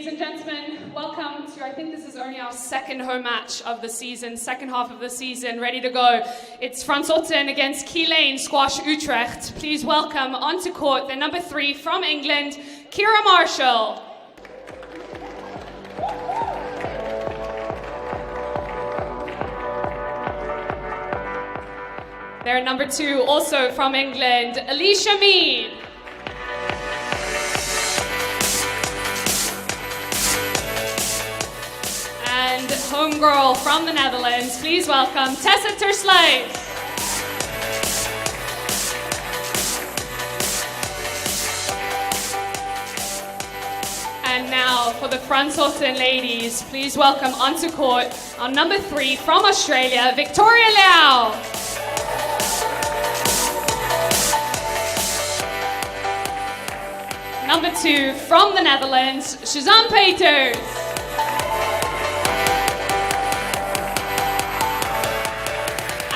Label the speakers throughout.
Speaker 1: Ladies and gentlemen, welcome to, I think this is only our second home match of the season, second half of the season, ready to go. It's Frans Otten against Key Lane Squash Utrecht. Please welcome onto court the number 3 from England, Kira Marshall. Their number 2, also from England, Alicia Mead. And homegirl from the Netherlands, please welcome Tessa Tersluis. And now for the Frans Otten ladies, please welcome onto court our number 3 from Australia, Victoria Liao. Number 2 from the Netherlands, Suzanne Peters.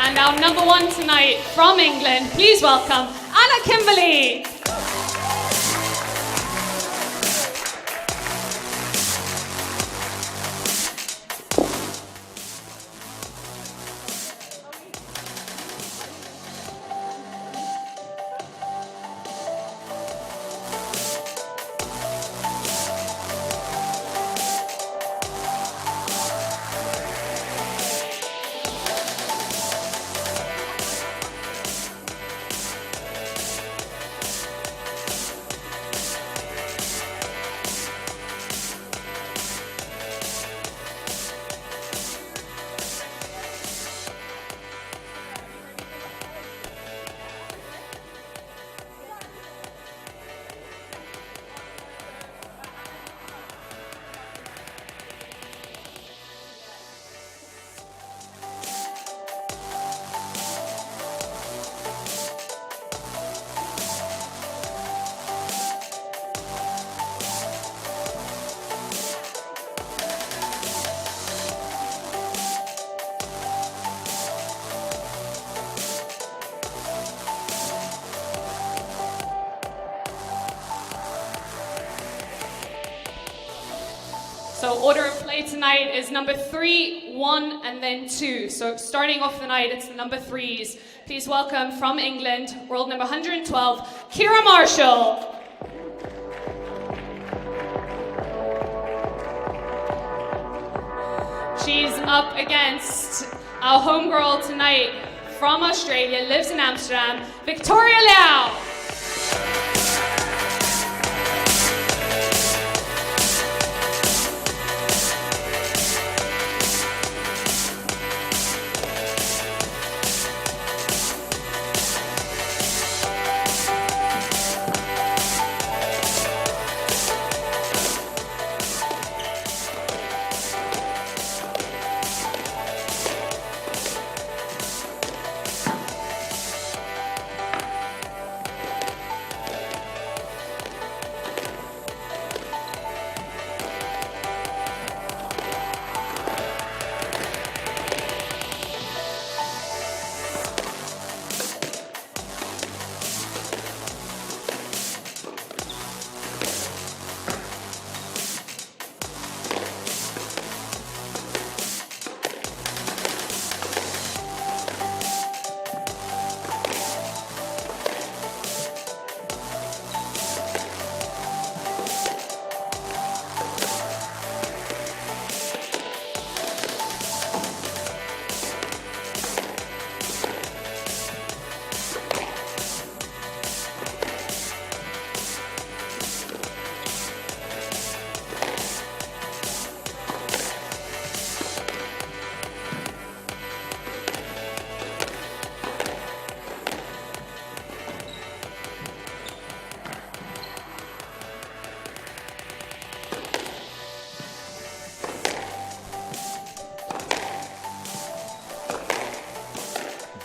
Speaker 1: And our number 1 tonight from England, please welcome Anna Kimberley. So order of play tonight is number 3, 1, and then 2. So starting off the night, it's the number 3s. Please welcome from England, world number 112, Kira Marshall. She's up against our homegirl tonight from Australia, lives in Amsterdam, Victoria Liao.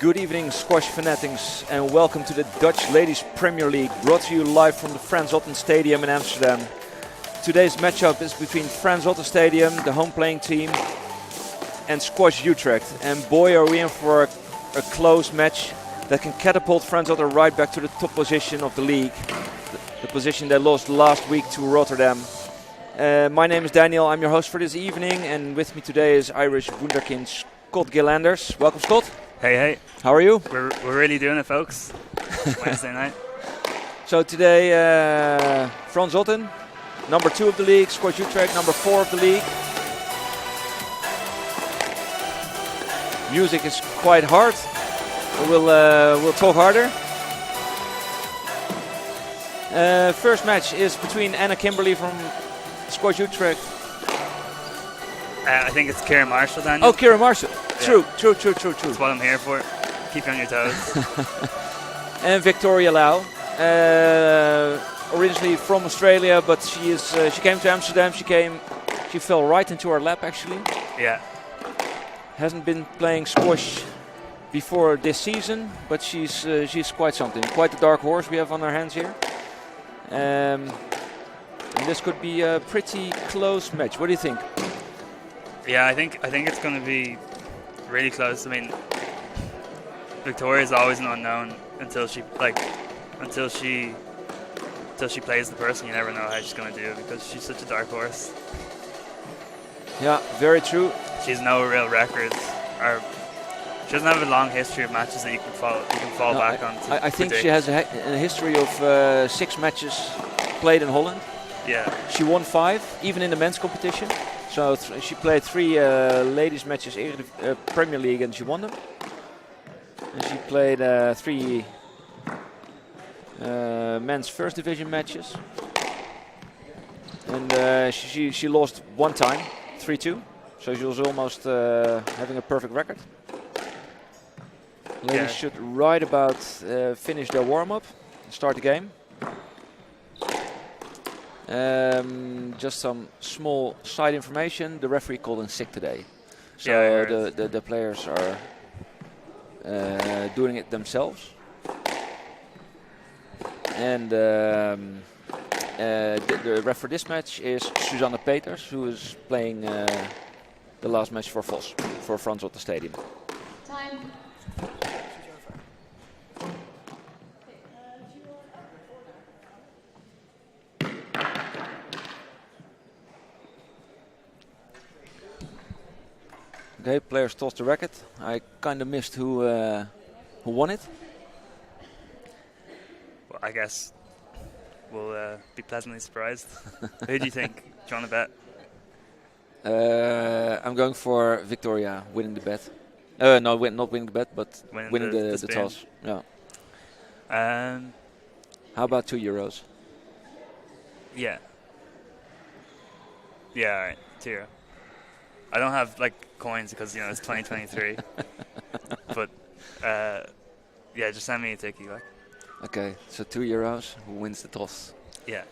Speaker 2: Good evening, squash fanatics, and welcome to the Dutch Ladies Premier League, brought to you live from the Frans Otten Stadium in Amsterdam. Today's matchup is between Frans Otten Stadium, the home playing team, and Squash Utrecht. And boy, are we in for a close match that can catapult Frans Otten right back to the top position of the league, the position they lost last week to Rotterdam. My name is Daniel, I'm your host for this evening, and with me today is Irish wunderkind Scott Gillanders. Welcome, Scott.
Speaker 3: Hey.
Speaker 2: How are you?
Speaker 3: We're really doing it, folks. Wednesday night.
Speaker 2: So today, Frans Otten, number 2 of the league, Squash Utrecht, number 4 of the league. Music is quite hard. We'll talk harder. First match is between Anna Kimberley from Squash Utrecht.
Speaker 3: I think it's Kieran Marshall, Daniel.
Speaker 2: Oh, Kieran Marshall. True.
Speaker 3: That's what I'm here for. Keep you on your toes.
Speaker 2: And Victoria Lau. Originally from Australia, but she came to Amsterdam. She fell right into our lap, actually.
Speaker 3: Yeah.
Speaker 2: Hasn't been playing squash before this season, but she's quite something. Quite a dark horse we have on our hands here. And this could be a pretty close match. What do you think?
Speaker 3: Yeah, I think it's going to be really close. I mean, Victoria is always an unknown until she plays the person. You never know how she's going to do because she's such a dark horse.
Speaker 2: Yeah, very true.
Speaker 3: She has no real records, or she doesn't have a long history of matches that you can fall back on.
Speaker 2: I think she has a history of 6 matches played in Holland.
Speaker 3: Yeah.
Speaker 2: She won 5, even in the men's competition. So she played 3 ladies matches in Premier League and she won them. And she played 3 men's first division matches. And she lost 1 time, 3-2. So she was almost having a perfect record. Ladies should right about finish their warm-up, start the game. Just some small side information. The referee called in sick today. So the players are doing it themselves. And the ref for this match is Susanne Peters, who is playing the last match for Vos, for Frans Otten Stadion.
Speaker 1: Time.
Speaker 2: Okay, players toss the racket. I kind of missed who won it.
Speaker 3: Well, I guess we'll be pleasantly surprised. Who do you think? Do you want to bet?
Speaker 2: I'm going for Victoria winning the bet. No, not winning the bet, but winning the toss. Yeah. How about €2?
Speaker 3: Yeah. Yeah, all right. €2. I don't have coins because it's 2023. But yeah, just send me a ticket.
Speaker 2: Okay, so €2. Who wins the toss?
Speaker 3: Yeah.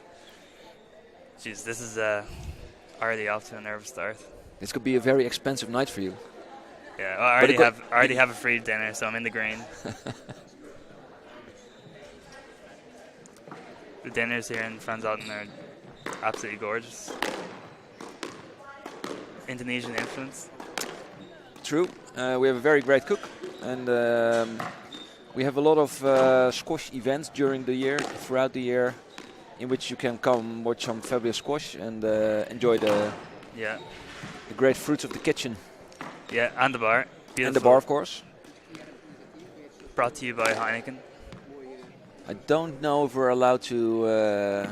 Speaker 3: Jeez, this is already off to a nervous start.
Speaker 2: This could be a very expensive night for you.
Speaker 3: Yeah, well, I already have a free dinner, so I'm in the green. The dinners here in Frans Otten are absolutely gorgeous. Indonesian influence.
Speaker 2: True. We have a very great cook, and we have a lot of squash events during the year, throughout the year, in which you can come watch some fabulous squash and enjoy the great fruits of the kitchen.
Speaker 3: Yeah, and the bar. Beautiful.
Speaker 2: And the bar, of course.
Speaker 3: Brought to you by Heineken.
Speaker 2: I don't know if we're allowed to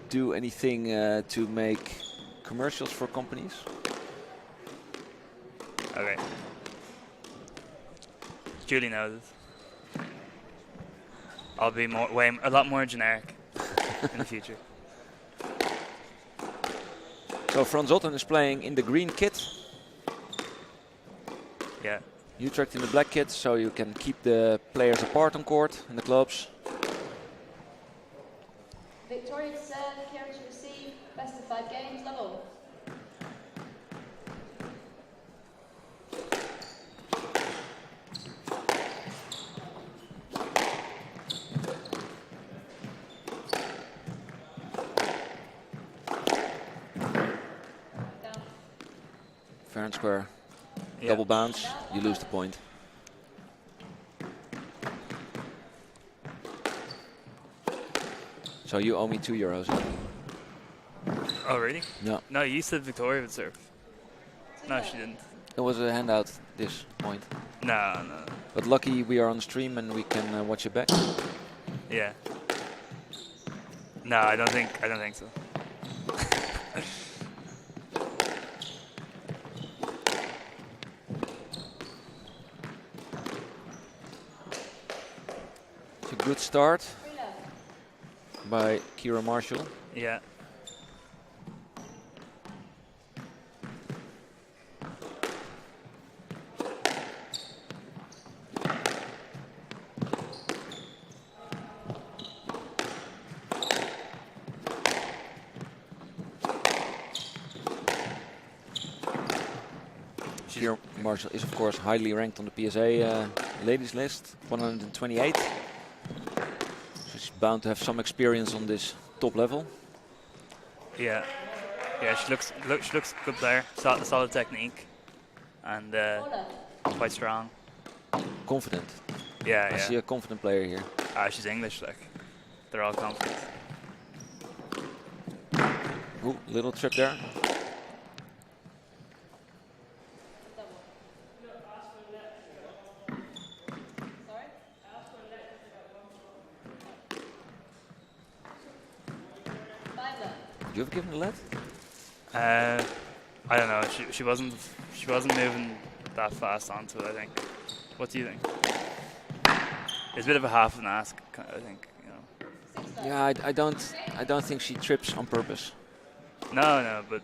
Speaker 2: do anything to make commercials for companies.
Speaker 3: Okay. Julie knows it. I'll be a lot more generic in the future.
Speaker 2: So Frans Otten is playing in the green kit.
Speaker 3: Yeah.
Speaker 2: Utrecht in the black kit, so you can keep the players apart on court in the clubs.
Speaker 1: Victoria to serve, Kieran to receive, best of 5 games, level.
Speaker 2: Fair and square. Double bounce, you lose the point. So you owe me €2.
Speaker 3: Oh, really?
Speaker 2: No.
Speaker 3: No, you said Victoria would serve. No, she didn't.
Speaker 2: It was a handout this point.
Speaker 3: No.
Speaker 2: But lucky we are on stream and we can watch it back.
Speaker 3: Yeah. No, I don't think so.
Speaker 2: It's a good start by Kira Marshall.
Speaker 3: Yeah.
Speaker 2: Kira Marshall is of course highly ranked on the PSA ladies list, 128. So she's bound to have some experience on this top level.
Speaker 3: Yeah. Yeah, she looks good player. Solid technique, and quite strong.
Speaker 2: Confident.
Speaker 3: Yeah,
Speaker 2: I see a confident player here.
Speaker 3: She's English, like they're all confident.
Speaker 2: Ooh, little trip there. You've given a let?
Speaker 3: I don't know. She wasn't moving that fast onto it, I think. What do you think? It's a bit of a half and ask, I think. You know.
Speaker 2: Yeah, I don't think she trips on purpose.
Speaker 3: No, but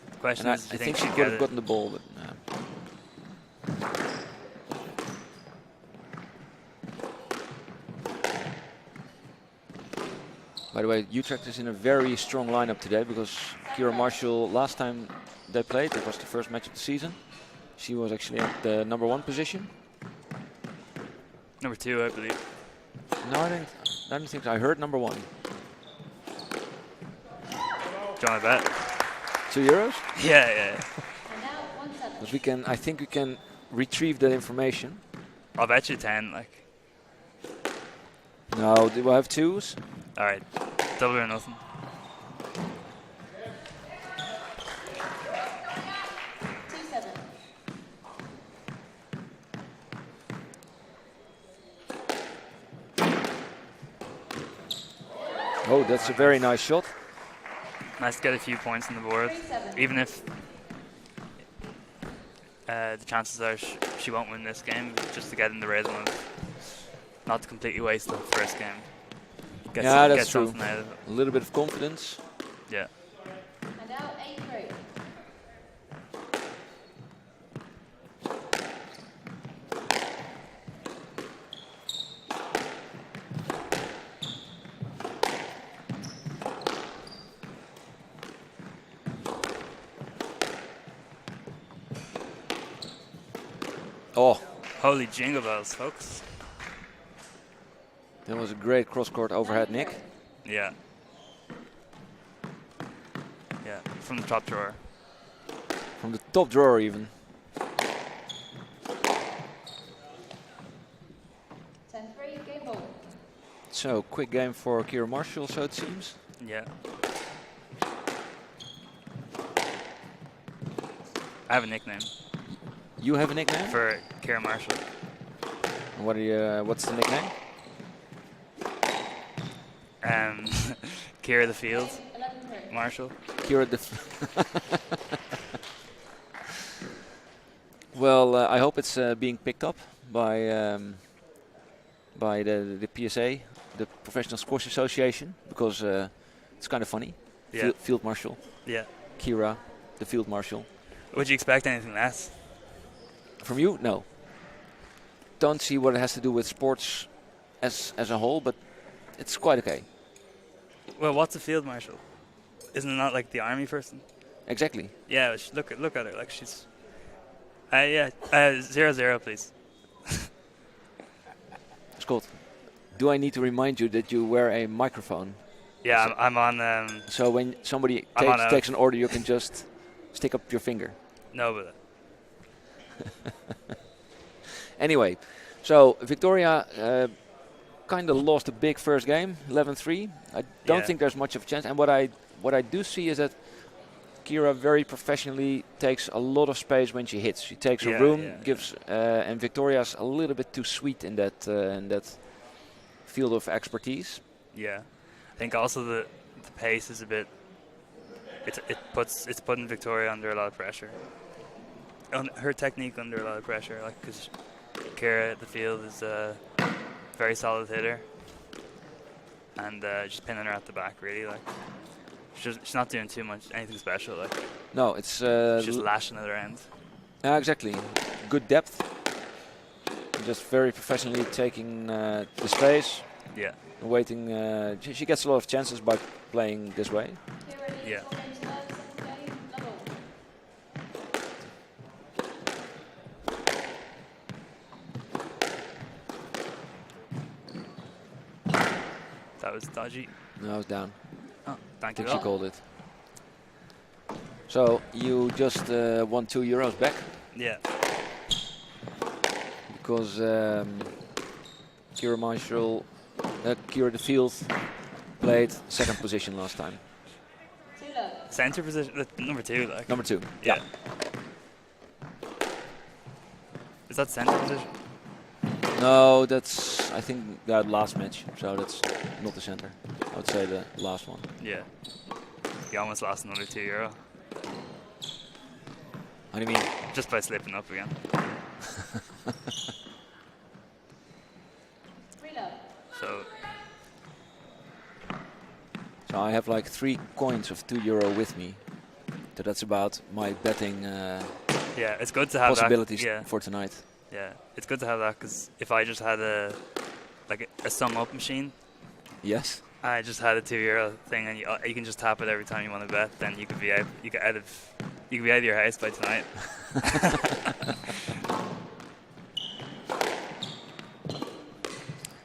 Speaker 3: the question is, do
Speaker 2: I
Speaker 3: you
Speaker 2: think she
Speaker 3: she'd
Speaker 2: could
Speaker 3: get
Speaker 2: have
Speaker 3: it?
Speaker 2: gotten the ball, but By the way, Utrecht is in a very strong lineup today because Kira Marshall, last time they played, that was the first match of the season. She was actually at the number 1 position.
Speaker 3: Number 2, I believe.
Speaker 2: No, I don't think so. I heard number 1.
Speaker 3: John, I bet.
Speaker 2: €2?
Speaker 3: Yeah.
Speaker 2: Because I think we can retrieve that information.
Speaker 3: I'll bet you 10, like.
Speaker 2: No, do I have 2s?
Speaker 3: All right, double or nothing.
Speaker 2: Oh, that's a very nice shot.
Speaker 3: Nice to get a few points on the board, even if the chances are she won't win this game, just to get in the rhythm of not to completely waste the first game.
Speaker 2: That's true.
Speaker 3: Out of it.
Speaker 2: A little bit of confidence.
Speaker 3: Yeah.
Speaker 4: And now A3.
Speaker 2: Oh,
Speaker 3: Holy jingle bells, folks.
Speaker 2: that was a great cross-court overhead, Nick.
Speaker 3: Yeah. Yeah, from the top drawer.
Speaker 2: From the top drawer even.
Speaker 4: 10-3, game ball.
Speaker 2: So, quick game for Kira Marshall, so it seems.
Speaker 3: Yeah. I have a nickname
Speaker 2: You have a nickname?
Speaker 3: for Kira Marshall.
Speaker 2: What's the nickname?
Speaker 3: Kira the Field
Speaker 4: 11-3.
Speaker 3: Marshall.
Speaker 2: Kira the... Well, I hope it's being picked up by the PSA, the Professional Squash Association, because it's kind of funny.
Speaker 3: Yeah.
Speaker 2: Field Marshal,
Speaker 3: Yeah.
Speaker 2: Kira, the Field Marshal.
Speaker 3: Would you expect anything less?
Speaker 2: From you? No. Don't see what it has to do with sports as a whole, but it's quite okay.
Speaker 3: Well, what's a field marshal? Isn't it not like the army person?
Speaker 2: Exactly.
Speaker 3: Yeah, look at her, like she's. 0-0, please.
Speaker 2: Scott, do I need to remind you that you wear a microphone?
Speaker 3: Yeah, I'm on.
Speaker 2: So when somebody
Speaker 3: I'm on
Speaker 2: takes an order, you can just stick up your finger.
Speaker 3: No, but.
Speaker 2: Anyway, so Victoria kind of lost a big first game, 11-3. I don't
Speaker 3: Yeah.
Speaker 2: think there's much of a chance. And what I do see is that Kira very professionally takes a lot of space when she hits. She takes her room, gives, and Victoria's a little bit too sweet in that field of expertise.
Speaker 3: Yeah, I think also the pace is a bit. It's putting Victoria under a lot of pressure. Her technique under a lot of pressure, like because Kira at the field is a very solid hitter, and just pinning her at the back really like. She's not doing too much, anything special. Like
Speaker 2: no, it's
Speaker 3: she's just lashing at her end.
Speaker 2: Yeah, exactly. Good depth. Just very professionally taking the space.
Speaker 3: Yeah.
Speaker 2: Waiting. She gets a lot of chances by playing this way.
Speaker 3: Yeah. That was dodgy.
Speaker 2: No, it's down.
Speaker 3: Oh, thank
Speaker 2: I
Speaker 3: you.
Speaker 2: think she called it. So you just won €2 back
Speaker 3: Yeah.
Speaker 2: because Kira Marshall, Kira the field played second position last time.
Speaker 3: Center position, number 2, like.
Speaker 2: Number 2.
Speaker 3: Yeah. Is that center position?
Speaker 2: No, that's I think that last match. So that's not the center. I would say the last one.
Speaker 3: Yeah. You almost lost another €2.
Speaker 2: What do you mean?
Speaker 3: Just by slipping up again.
Speaker 2: So I have like 3 coins of €2 with me. So that's about my betting
Speaker 3: yeah, it's good to have
Speaker 2: possibilities
Speaker 3: that,
Speaker 2: for tonight.
Speaker 3: Yeah, it's good to have that because if I just had a sum up machine.
Speaker 2: Yes.
Speaker 3: I just had a €2 thing, and you can just tap it every time you want to bet. Then you could be out. You could be out of your house by tonight.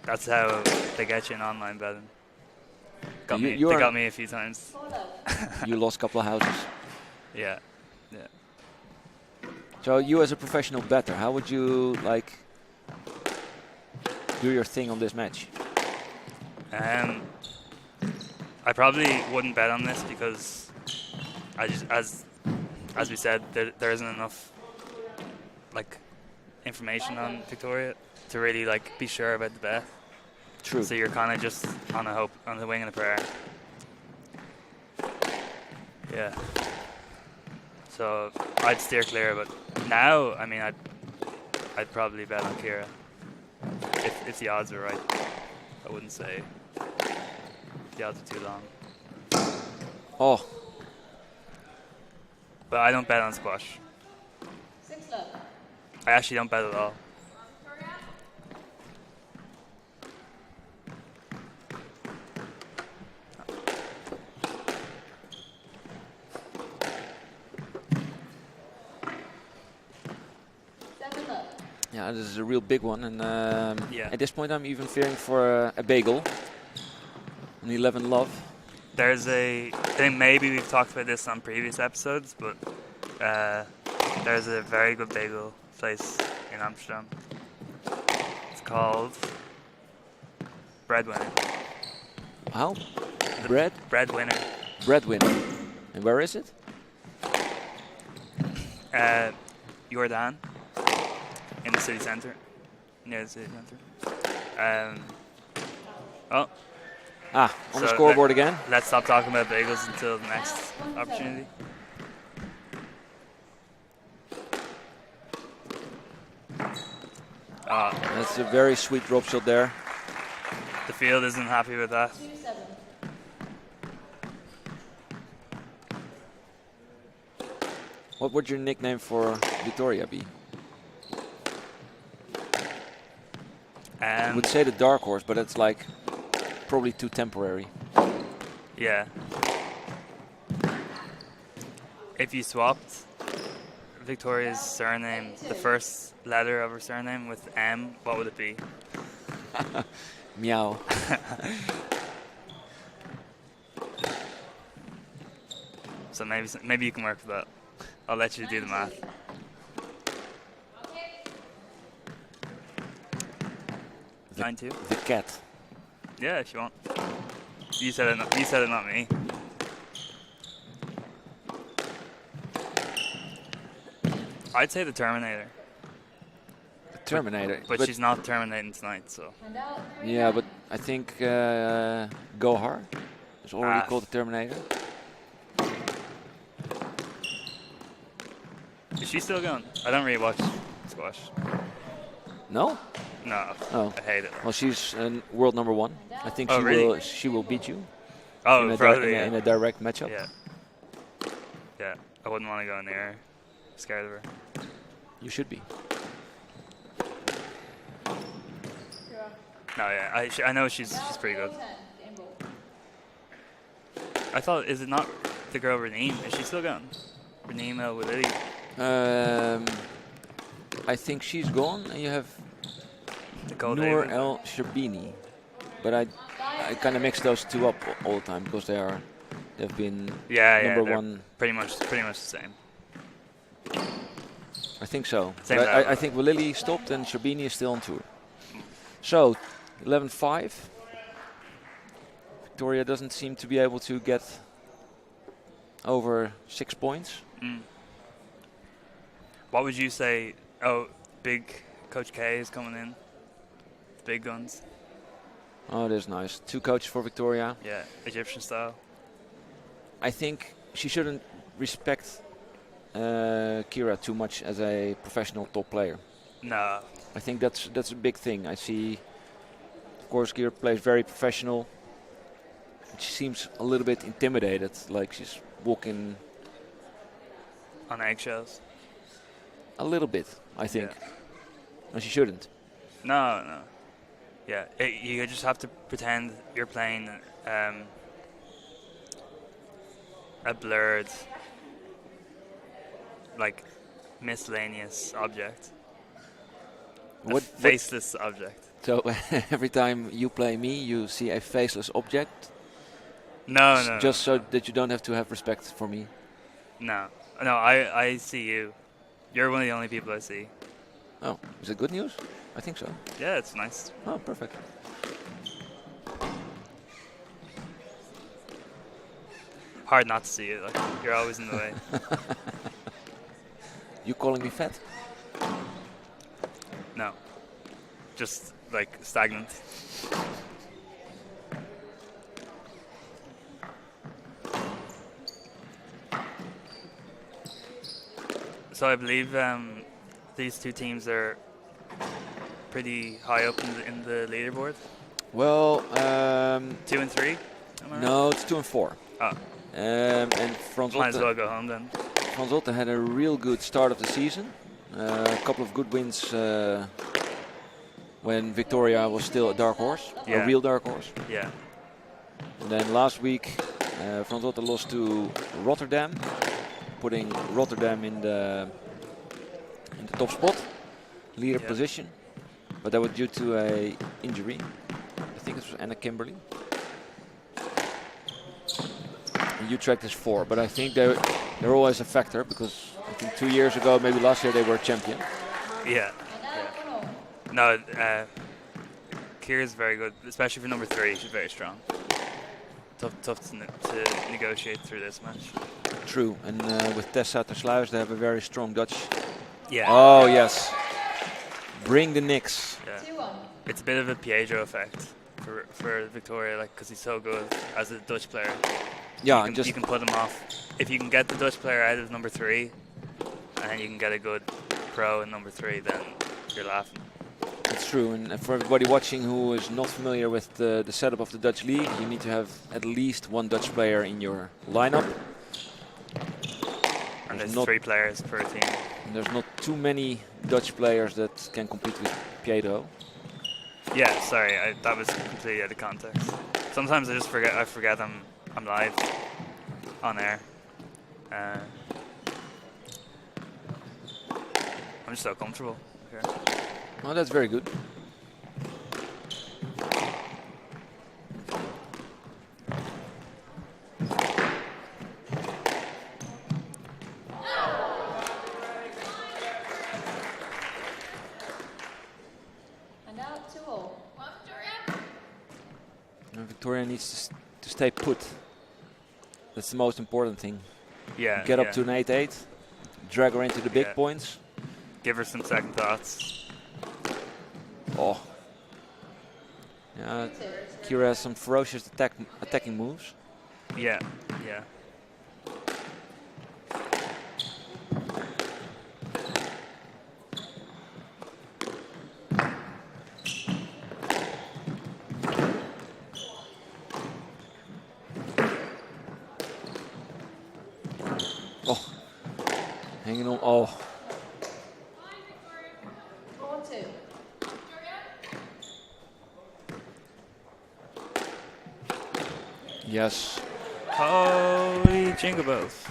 Speaker 3: That's how they get you in online betting. They got me a few times.
Speaker 2: You lost a couple of houses.
Speaker 3: Yeah.
Speaker 2: So you as a professional bettor, how would you like do your thing on this match?
Speaker 3: I probably wouldn't bet on this because I just, as we said, there isn't enough like information on Victoria to really like be sure about the bet.
Speaker 2: True.
Speaker 3: So you're kind of just on the wing and a prayer. Yeah. So I'd steer clear, but now I mean I'd probably bet on Kira if the odds are right. I wouldn't say the odds are too long.
Speaker 2: Oh.
Speaker 3: But I don't bet on squash. I actually don't bet at all.
Speaker 2: Yeah, this is a real big one, and
Speaker 3: yeah.
Speaker 2: At this point I'm even fearing for a bagel. An 11 love.
Speaker 3: I think maybe we've talked about this on previous episodes, but there's a very good bagel place in Amsterdam. It's called Breadwinner.
Speaker 2: How? Bread?
Speaker 3: Breadwinner.
Speaker 2: Breadwinner. And where is it?
Speaker 3: Jordan. In the city centre. Near the city centre.
Speaker 2: On the scoreboard again.
Speaker 3: Let's stop talking about bagels until the next opportunity.
Speaker 2: That's a very sweet drop shot there.
Speaker 3: The field isn't happy with that.
Speaker 2: What would your nickname for Victoria be? I would say the dark horse, but it's like probably too temporary.
Speaker 3: Yeah. If you swapped Victoria's surname, the first letter of her surname with M, what would it be?
Speaker 2: Meow.
Speaker 3: So maybe you can work with that. I'll let you do the math.
Speaker 2: The,
Speaker 3: 9-2.
Speaker 2: The cat.
Speaker 3: Yeah, if you want. You said it, not me. I'd say the Terminator.
Speaker 2: The Terminator.
Speaker 3: But she's not terminating tonight, so.
Speaker 4: And out 3
Speaker 2: Yeah,
Speaker 4: down.
Speaker 2: but I think Gohar is already called the Terminator.
Speaker 3: Is she still going? I don't really watch squash.
Speaker 2: No?
Speaker 3: No,
Speaker 2: Oh.
Speaker 3: I hate it.
Speaker 2: Well, she's world number 1. I think
Speaker 3: Oh, really?
Speaker 2: she will beat you
Speaker 3: Oh,
Speaker 2: in,
Speaker 3: probably.
Speaker 2: in a direct matchup.
Speaker 3: Yeah. Yeah, I wouldn't want to go near her. Scared of her.
Speaker 2: You should be.
Speaker 3: No, yeah, I know she's pretty good.
Speaker 4: 10, game ball.
Speaker 3: I thought, is it not the girl Raneem? Is she still going? Raneem El Walidi.
Speaker 2: I think she's gone, and you have
Speaker 3: Nicole
Speaker 2: Noor
Speaker 3: Davis.
Speaker 2: El Sherbini. But I kind of mix those two up all the time because they've been
Speaker 3: Yeah,
Speaker 2: number
Speaker 3: they're
Speaker 2: 1.
Speaker 3: Pretty much the same.
Speaker 2: I think so.
Speaker 3: Same
Speaker 2: But
Speaker 3: level.
Speaker 2: I think Walili stopped and Sherbini is still on tour. So 11-5. Victoria doesn't seem to be able to get over 6 points.
Speaker 3: Mm. What would you say? Oh, big Coach K is coming in. Big guns.
Speaker 2: Oh, that's nice. 2 coaches for Victoria.
Speaker 3: Yeah, Egyptian style.
Speaker 2: I think she shouldn't respect Kira too much as a professional top player.
Speaker 3: No.
Speaker 2: I think that's a big thing. I see, of course, Kira plays very professional. She seems a little bit intimidated, like she's walking
Speaker 3: On eggshells.
Speaker 2: a little bit, I think.
Speaker 3: Yeah.
Speaker 2: And she shouldn't.
Speaker 3: No. Yeah, you just have to pretend you're playing a blurred, like, miscellaneous object.
Speaker 2: What-
Speaker 3: Faceless object.
Speaker 2: So every time you play me, you see a faceless object,
Speaker 3: No.
Speaker 2: just so that you don't have to have respect for me.
Speaker 3: No, I see you. You're one of the only people I see.
Speaker 2: Oh, is it good news? I think so.
Speaker 3: Yeah, it's nice.
Speaker 2: Oh, perfect.
Speaker 3: Hard not to see you. Like, you're always in the way.
Speaker 2: You calling me fat?
Speaker 3: No, just like stagnant. So I believe these two teams are pretty high up in the leaderboard.
Speaker 2: Well,
Speaker 3: 2 and 3. Am I right?
Speaker 2: no, it's 2 and 4.
Speaker 3: Oh,
Speaker 2: And Frans
Speaker 3: might as well
Speaker 2: Otten,
Speaker 3: go home then.
Speaker 2: Frans Otten had a real good start of the season. A couple of good wins when Victoria was still a dark horse,
Speaker 3: Yeah.
Speaker 2: a real dark horse.
Speaker 3: Yeah.
Speaker 2: And then last week, Frans Otten lost to Rotterdam, putting Rotterdam in the top spot, leader
Speaker 3: Yeah.
Speaker 2: position. But that was due to a injury. I think it was Anna Kimberly. And Utrecht is 4, but I think they're always a factor because I think 2 years ago, maybe last year, they were champion.
Speaker 3: Yeah.
Speaker 4: And out 1 all.
Speaker 3: No, Kira's very good, especially for number 3. She's very strong. Tough to negotiate through this match.
Speaker 2: True, and with Tessa Tersluis, they have a very strong Dutch.
Speaker 3: Yeah.
Speaker 2: Oh yes, bring the Knicks.
Speaker 3: Yeah.
Speaker 4: 2-1.
Speaker 3: It's a bit of a Pietro effect for Victoria, like, because he's so good as a Dutch player.
Speaker 2: Yeah,
Speaker 3: You can put him off. If you can get the Dutch player out of number 3, and then you can get a good pro in number 3, then you're laughing.
Speaker 2: it's true. And for everybody watching who is not familiar with the setup of the Dutch league, you need to have at least 1 Dutch player in your lineup.
Speaker 3: And
Speaker 2: There's
Speaker 3: there's
Speaker 2: not-
Speaker 3: 3 players per team.
Speaker 2: And there's not too many Dutch players that can compete with Pietro.
Speaker 3: Yeah, sorry, that was completely out of context. Sometimes I forget I'm live on air. I'm just so comfortable here.
Speaker 2: Oh, that's very good.
Speaker 4: And out 2 all.
Speaker 2: And Victoria needs to stay put. That's the most important thing.
Speaker 3: Yeah.
Speaker 2: Get
Speaker 3: yeah.
Speaker 2: up to an 8-8, drag her into the big
Speaker 3: Yeah.
Speaker 2: points,
Speaker 3: give her some second thoughts.
Speaker 2: Oh. Yeah, Kira has some ferocious attacking moves.
Speaker 3: Yeah, yeah.
Speaker 2: Oh. Hanging on. Oh.
Speaker 4: 4-2.
Speaker 2: Yes.
Speaker 3: Holy jingle bells.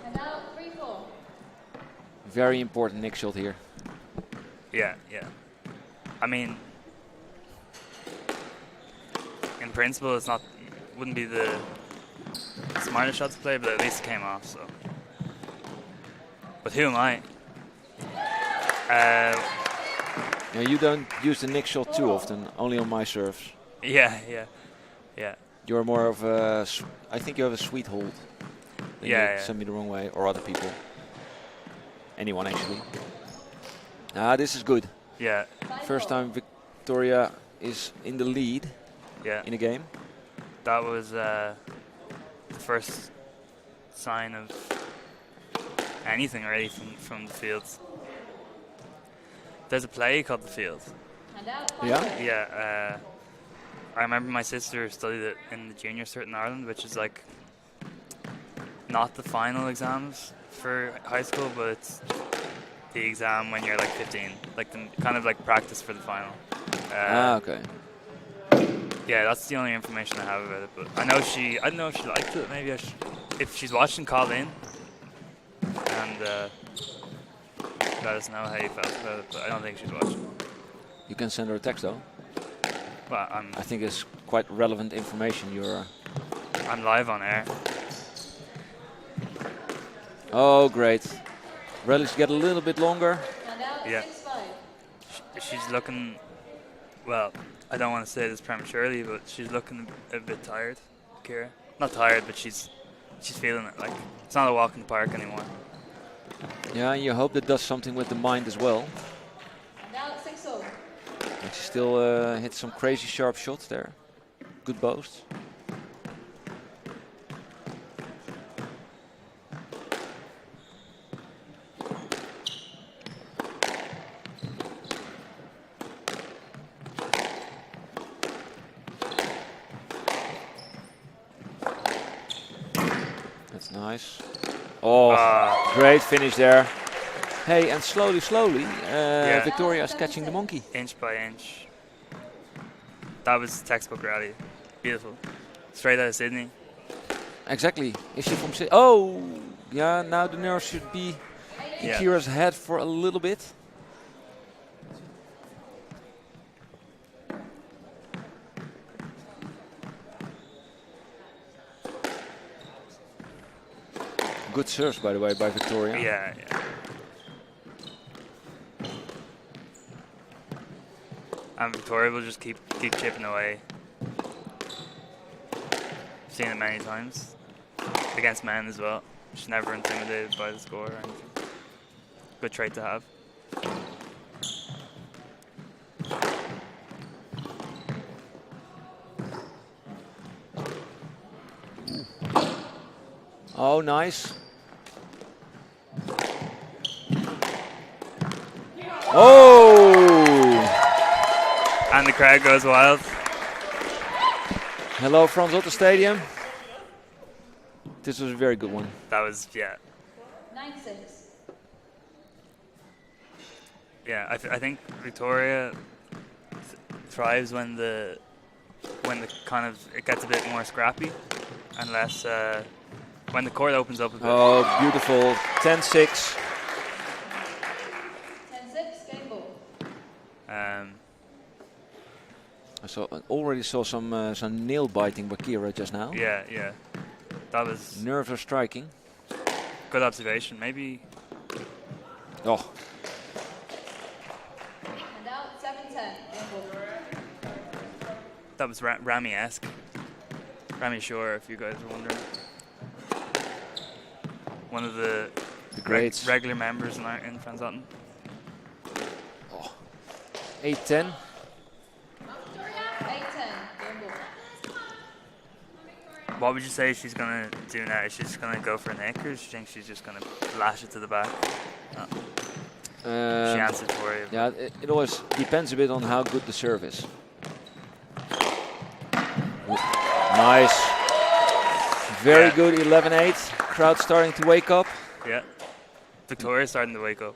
Speaker 4: And out 3-4.
Speaker 2: Very important nick shot here.
Speaker 3: Yeah, yeah. I mean, in principle, wouldn't be the smartest shot to play, but at least it came off. So, but who am I?
Speaker 2: Yeah, you don't use the nick shot too often, only on my serves.
Speaker 3: Yeah, yeah, yeah.
Speaker 2: You're more of a, I think you have a sweet hold. Then you
Speaker 3: Yeah, yeah.
Speaker 2: send me the wrong way, or other people. Anyone actually. Ah, this is good.
Speaker 3: Yeah,
Speaker 2: First time Victoria is in the lead
Speaker 3: yeah.
Speaker 2: in a game.
Speaker 3: That was the first sign of anything really from the field. There's a play called The Field.
Speaker 4: And out
Speaker 2: Yeah?
Speaker 4: 5-4.
Speaker 3: Yeah, I remember my sister studied it in the junior cert in Ireland, which is like not the final exams for high school, but it's the exam when you're like 15, like the kind of like practice for the final.
Speaker 2: Okay.
Speaker 3: Yeah, that's the only information I have about it. But I don't know if she liked it. Maybe if she's watching, call in and let us know how you felt about it. But I don't think she's watching.
Speaker 2: You can send her a text though.
Speaker 3: Well,
Speaker 2: I think it's quite relevant information.
Speaker 3: I'm live on air.
Speaker 2: Oh, great. Rallies get a little bit longer.
Speaker 4: And out
Speaker 3: Yeah.
Speaker 4: 6-5.
Speaker 3: She's looking, well, I don't want to say this prematurely, but she's looking a bit tired, Kira. Not tired, but she's feeling it. Like, it's not a walk in the park anymore.
Speaker 2: Yeah, and you hope that does something with the mind as well.
Speaker 4: And out 6-0.
Speaker 2: And she still hits some crazy sharp shots there. Good boasts. That's nice. Oh, great finish there. Hey, and slowly, Victoria is catching the monkey.
Speaker 3: Inch by inch. That was textbook rally. Beautiful. Straight out of Sydney.
Speaker 2: Exactly. Is she from Sydney? Oh, yeah, now the nerve should be in
Speaker 3: Yeah.
Speaker 2: Kira's head for a little bit. Good serves, by the way, by Victoria.
Speaker 3: Yeah, yeah. And Victoria will just keep chipping away. Seen it many times. Against men as well. She's never intimidated by the score or anything. Good trait to have.
Speaker 2: Oh, nice. Oh!
Speaker 3: And the crowd goes wild.
Speaker 2: Hello, Frans Otten Stadion. This was a very good one.
Speaker 3: That was, yeah.
Speaker 4: 9-6.
Speaker 3: Yeah, I think Victoria thrives when the kind of it gets a bit more scrappy, and less when the court opens up a bit.
Speaker 2: Oh, beautiful. 10-6.
Speaker 4: 10-6, game ball.
Speaker 2: I already saw some nail biting by Kira just now.
Speaker 3: Yeah, yeah. That was
Speaker 2: Nerves are striking.
Speaker 3: good observation. Maybe.
Speaker 2: Oh,
Speaker 4: And out 7-10, game ball.
Speaker 3: That was Rami-esque. Rami Shore, if you guys are wondering. One of the
Speaker 2: the greats.
Speaker 3: regular members in Frans Otten.
Speaker 2: 8-10.
Speaker 4: 8-10. Game ball.
Speaker 3: What would you say she's gonna do now? Is she just gonna go for a nick, or do you think she's just gonna lash it to the back? No. She answered for you.
Speaker 2: Yeah, it always depends a bit on how good the serve is. Nice. Very good, 11-8. Crowd starting to wake up.
Speaker 3: Yeah. Victoria's starting to wake up.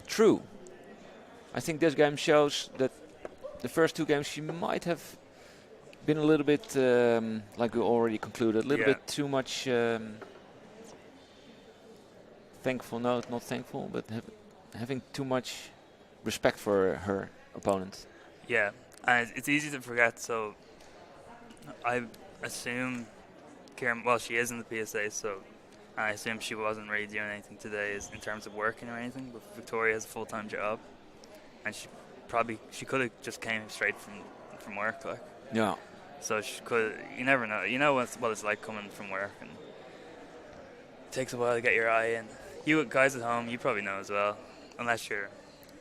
Speaker 2: True. I think this game shows that the first two games she might have been a little bit, like we already concluded, a little bit too much thankful. No, not thankful, but having too much respect for her opponent.
Speaker 3: Yeah, and it's easy to forget. So I assume Kieran, well, she is in the PSA, so I assume she wasn't really doing anything today in terms of working or anything. But Victoria has a full-time job, and she could have just came straight from work, like.
Speaker 2: Yeah.
Speaker 3: So she could. You never know. You know what it's like coming from work, and it takes a while to get your eye in. You guys at home, you probably know as well, unless you're.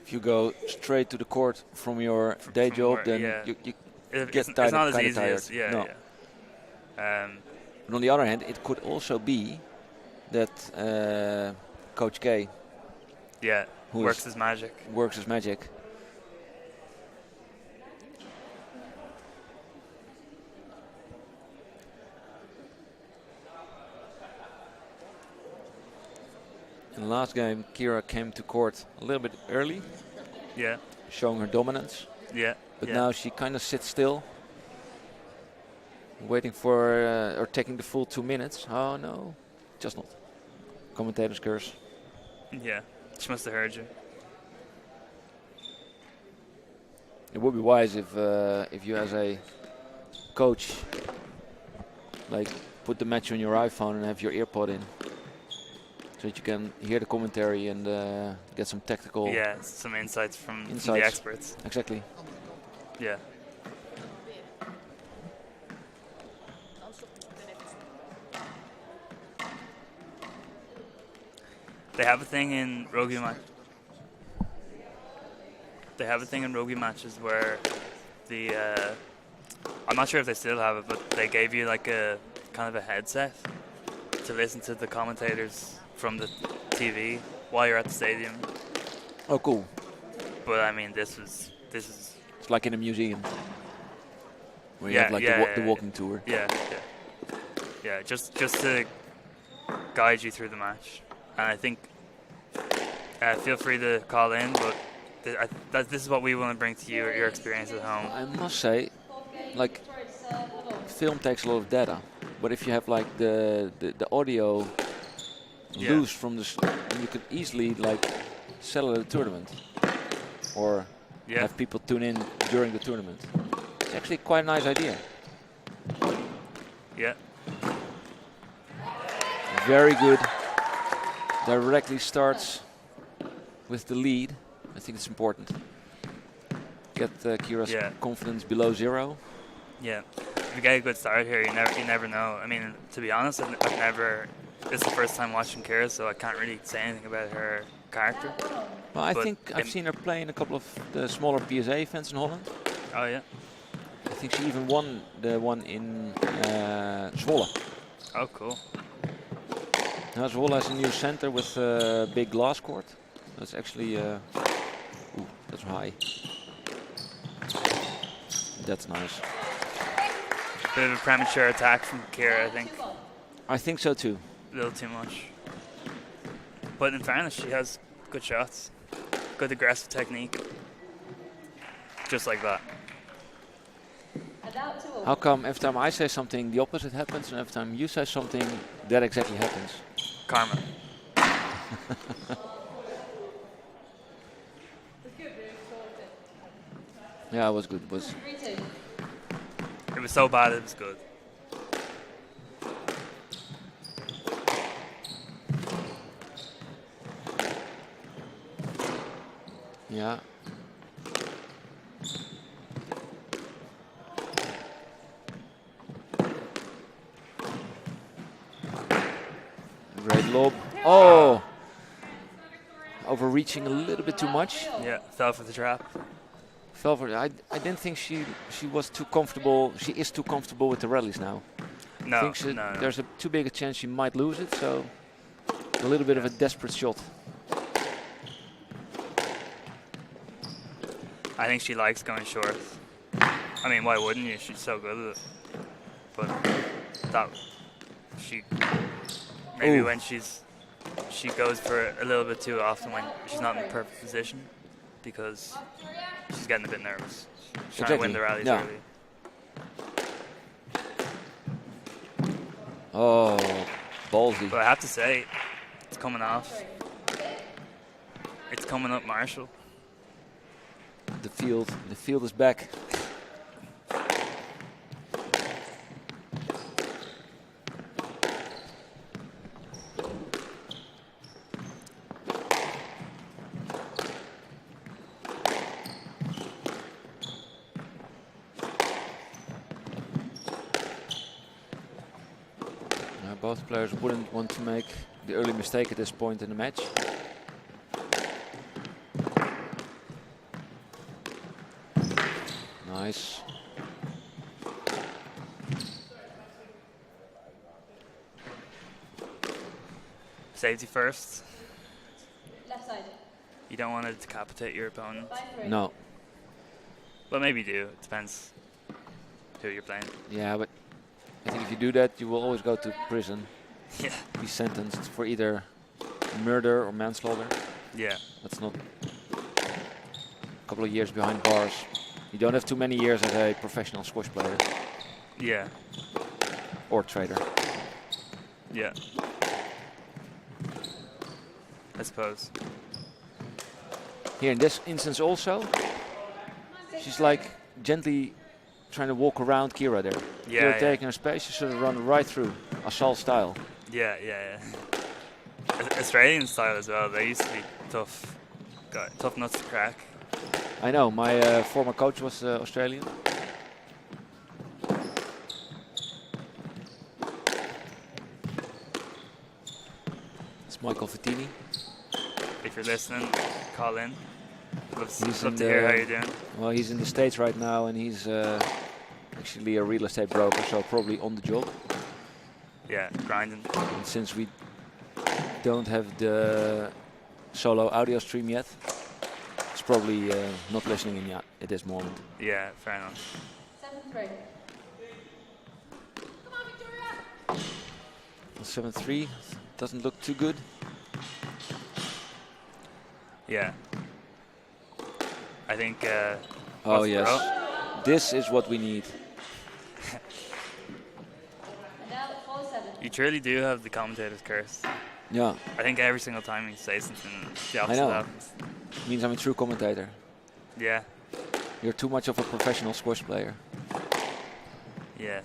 Speaker 2: If you go straight to the court from your day job,
Speaker 3: work,
Speaker 2: then
Speaker 3: yeah.
Speaker 2: you
Speaker 3: It's
Speaker 2: get tired.
Speaker 3: It's not as
Speaker 2: kinda
Speaker 3: easy
Speaker 2: tired.
Speaker 3: as
Speaker 2: No. But on the other hand, it could also be that Coach K who
Speaker 3: works his magic.
Speaker 2: works his magic. In the last game, Kira came to court a little bit early,
Speaker 3: Yeah.
Speaker 2: showing her dominance.
Speaker 3: Yeah.
Speaker 2: But
Speaker 3: yeah.
Speaker 2: now she kind of sits still, waiting for or taking the full 2 minutes. Oh no, just not. Commentator's curse.
Speaker 3: Yeah. She must have heard you.
Speaker 2: It would be wise if you as a coach, like, put the match on your iPhone and have your earpod in, so that you can hear the commentary and get some tactical.
Speaker 3: Yeah, some insights from the experts.
Speaker 2: Exactly.
Speaker 3: Yeah. They have a thing in rugby match. They have a thing in rugby matches where the I'm not sure if they still have it, but they gave you like a kind of a headset to listen to the commentators from the TV while you're at the stadium.
Speaker 2: Oh, cool.
Speaker 3: But I mean, this is
Speaker 2: It's like in a museum, where you have like the walking tour.
Speaker 3: Yeah. Just to guide you through the match, and I think feel free to call in, but this is what we want to bring to you, your experience at home.
Speaker 2: I must say, like, film takes a lot of data, but if you have like the audio loose from the, you could easily like sell it at a tournament, or have people tune in during the tournament. It's actually quite a nice idea.
Speaker 3: Yeah.
Speaker 2: Very good. Directly starts with the lead. I think it's important. Get Kira's confidence below 0.
Speaker 3: Yeah. If you get a good start here, you never know. I mean, to be honest, I've never. This is the first time watching Kira, so I can't really say anything about her character.
Speaker 2: Well, I think I've seen her play in a couple of the smaller PSA events in Holland.
Speaker 3: Oh yeah.
Speaker 2: I think she even won the one in Zwolle.
Speaker 3: Oh, cool.
Speaker 2: Now Zwolle has a new center with a big glass court. That's actually, ooh, that's high. That's nice.
Speaker 3: Bit of a premature attack from Kira, I think.
Speaker 2: I think so too.
Speaker 3: A little too much. But in fairness, she has good shots. Good aggressive technique. Just like that.
Speaker 2: How come every time I say something, the opposite happens, and every time you say something, that exactly happens?
Speaker 3: Karma.
Speaker 2: Yeah, it was good.
Speaker 3: It was so bad, it was good.
Speaker 2: Yeah. Great lob. Oh! Overreaching a little bit too much.
Speaker 3: Yeah, fell for the trap.
Speaker 2: fell for it. I didn't think she was too comfortable. She is too comfortable with the rallies now.
Speaker 3: No,
Speaker 2: I think
Speaker 3: no.
Speaker 2: there's too big a chance she might lose it, so a little bit of a desperate shot.
Speaker 3: I think she likes going short. I mean, why wouldn't you? She's so good at it. But that maybe
Speaker 2: Ooh.
Speaker 3: when she goes for it a little bit too often when she's not in the perfect position because she's getting a bit nervous. She's trying to win the rallies
Speaker 2: Yeah.
Speaker 3: early.
Speaker 2: Oh, ballsy.
Speaker 3: But I have to say, it's coming off. It's coming up Marshall.
Speaker 2: The field is back. Both players wouldn't want to make the early mistake at this point in the match. Nice.
Speaker 3: Safety first.
Speaker 4: Left side.
Speaker 3: You don't want to decapitate your opponent.
Speaker 4: 5-3.
Speaker 2: No.
Speaker 3: Well, maybe you do. It depends who you're playing.
Speaker 2: Yeah, but I think if you do that, you will always go to prison.
Speaker 3: Yeah.
Speaker 2: Be sentenced for either murder or manslaughter.
Speaker 3: Yeah.
Speaker 2: That's not a couple of years behind bars. You don't have too many years as a professional squash player
Speaker 3: Yeah.
Speaker 2: or trader.
Speaker 3: Yeah. I suppose.
Speaker 2: Here in this instance also, she's like gently trying to walk around Kira there.
Speaker 3: Yeah,
Speaker 2: Kira
Speaker 3: yeah.
Speaker 2: taking her space, she should have run right through, assault style.
Speaker 3: Yeah, yeah, yeah. Australian style as well. They used to be tough, tough nuts to crack.
Speaker 2: I know, my former coach was Australian. It's Michael Fattini.
Speaker 3: If you're listening, call in. Love
Speaker 2: He's
Speaker 3: to
Speaker 2: in
Speaker 3: hear how
Speaker 2: the-
Speaker 3: you're doing.
Speaker 2: Well, he's in the States right now and he's actually a real estate broker, so probably on the job.
Speaker 3: Yeah, grinding.
Speaker 2: And since we don't have the solo audio stream yet, he's probably not listening in yet at this moment.
Speaker 3: Yeah, fair enough.
Speaker 4: 7-3.
Speaker 2: 7-3 doesn't look too good.
Speaker 3: Yeah. I think.
Speaker 2: Oh
Speaker 3: what's-
Speaker 2: yes, this is what we need.
Speaker 4: And now 4-7.
Speaker 3: You truly do have the commentator's curse.
Speaker 2: Yeah,
Speaker 3: I think every single time you say something, the
Speaker 2: I
Speaker 3: opposite
Speaker 2: know.
Speaker 3: happens.
Speaker 2: Means I'm a true commentator.
Speaker 3: Yeah,
Speaker 2: You're too much of a professional squash player.
Speaker 3: yeah.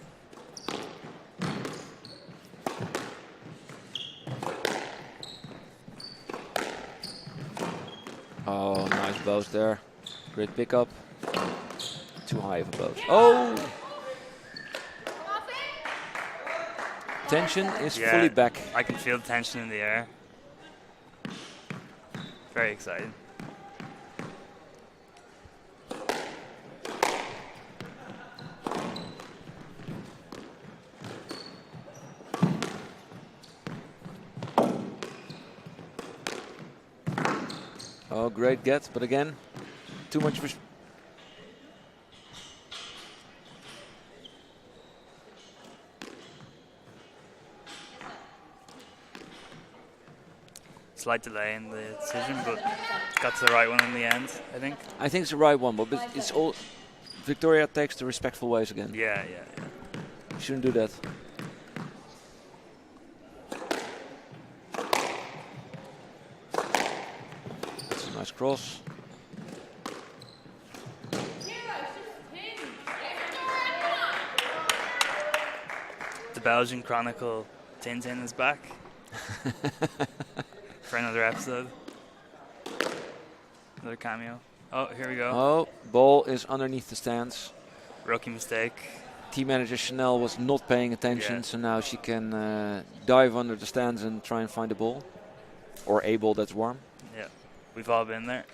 Speaker 2: Oh, nice blows there. Great pickup. Too high of a blow. Oh! Tension is
Speaker 3: Yeah.
Speaker 2: fully back.
Speaker 3: I can feel the tension in the air. Very exciting.
Speaker 2: Oh, great get, but again, too much.
Speaker 3: Slight delay in the decision, but got to the right one in the end, I think.
Speaker 2: I think it's the right one, but it's all. Victoria takes the respectful ways again.
Speaker 3: Yeah, yeah, yeah.
Speaker 2: Shouldn't do that. That's a nice cross.
Speaker 3: The Belgian Chronicle Tintin is back for another episode. Another cameo. Oh, here we go.
Speaker 2: Oh, ball is underneath the stands.
Speaker 3: Rookie mistake.
Speaker 2: Team manager Chanel was not paying attention,
Speaker 3: Yeah.
Speaker 2: so now she can dive under the stands and try and find a ball. Or a ball that's warm.
Speaker 3: Yeah, we've all been there.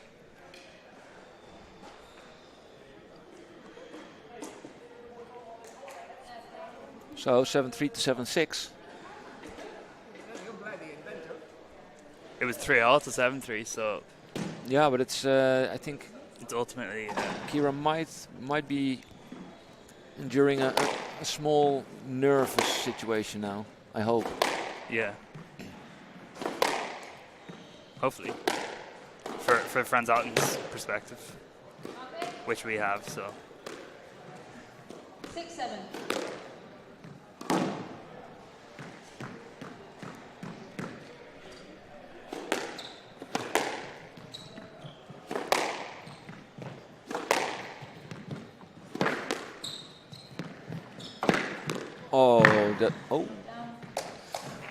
Speaker 2: So 7-3 to 7-6.
Speaker 3: It was 3-all to 7-3, so
Speaker 2: Yeah, but it's I think
Speaker 3: it's ultimately
Speaker 2: Kira might be enduring a small nervous situation now. I hope.
Speaker 3: yeah. Hopefully, for Frans Otten's perspective, which we have. So
Speaker 4: 6-7.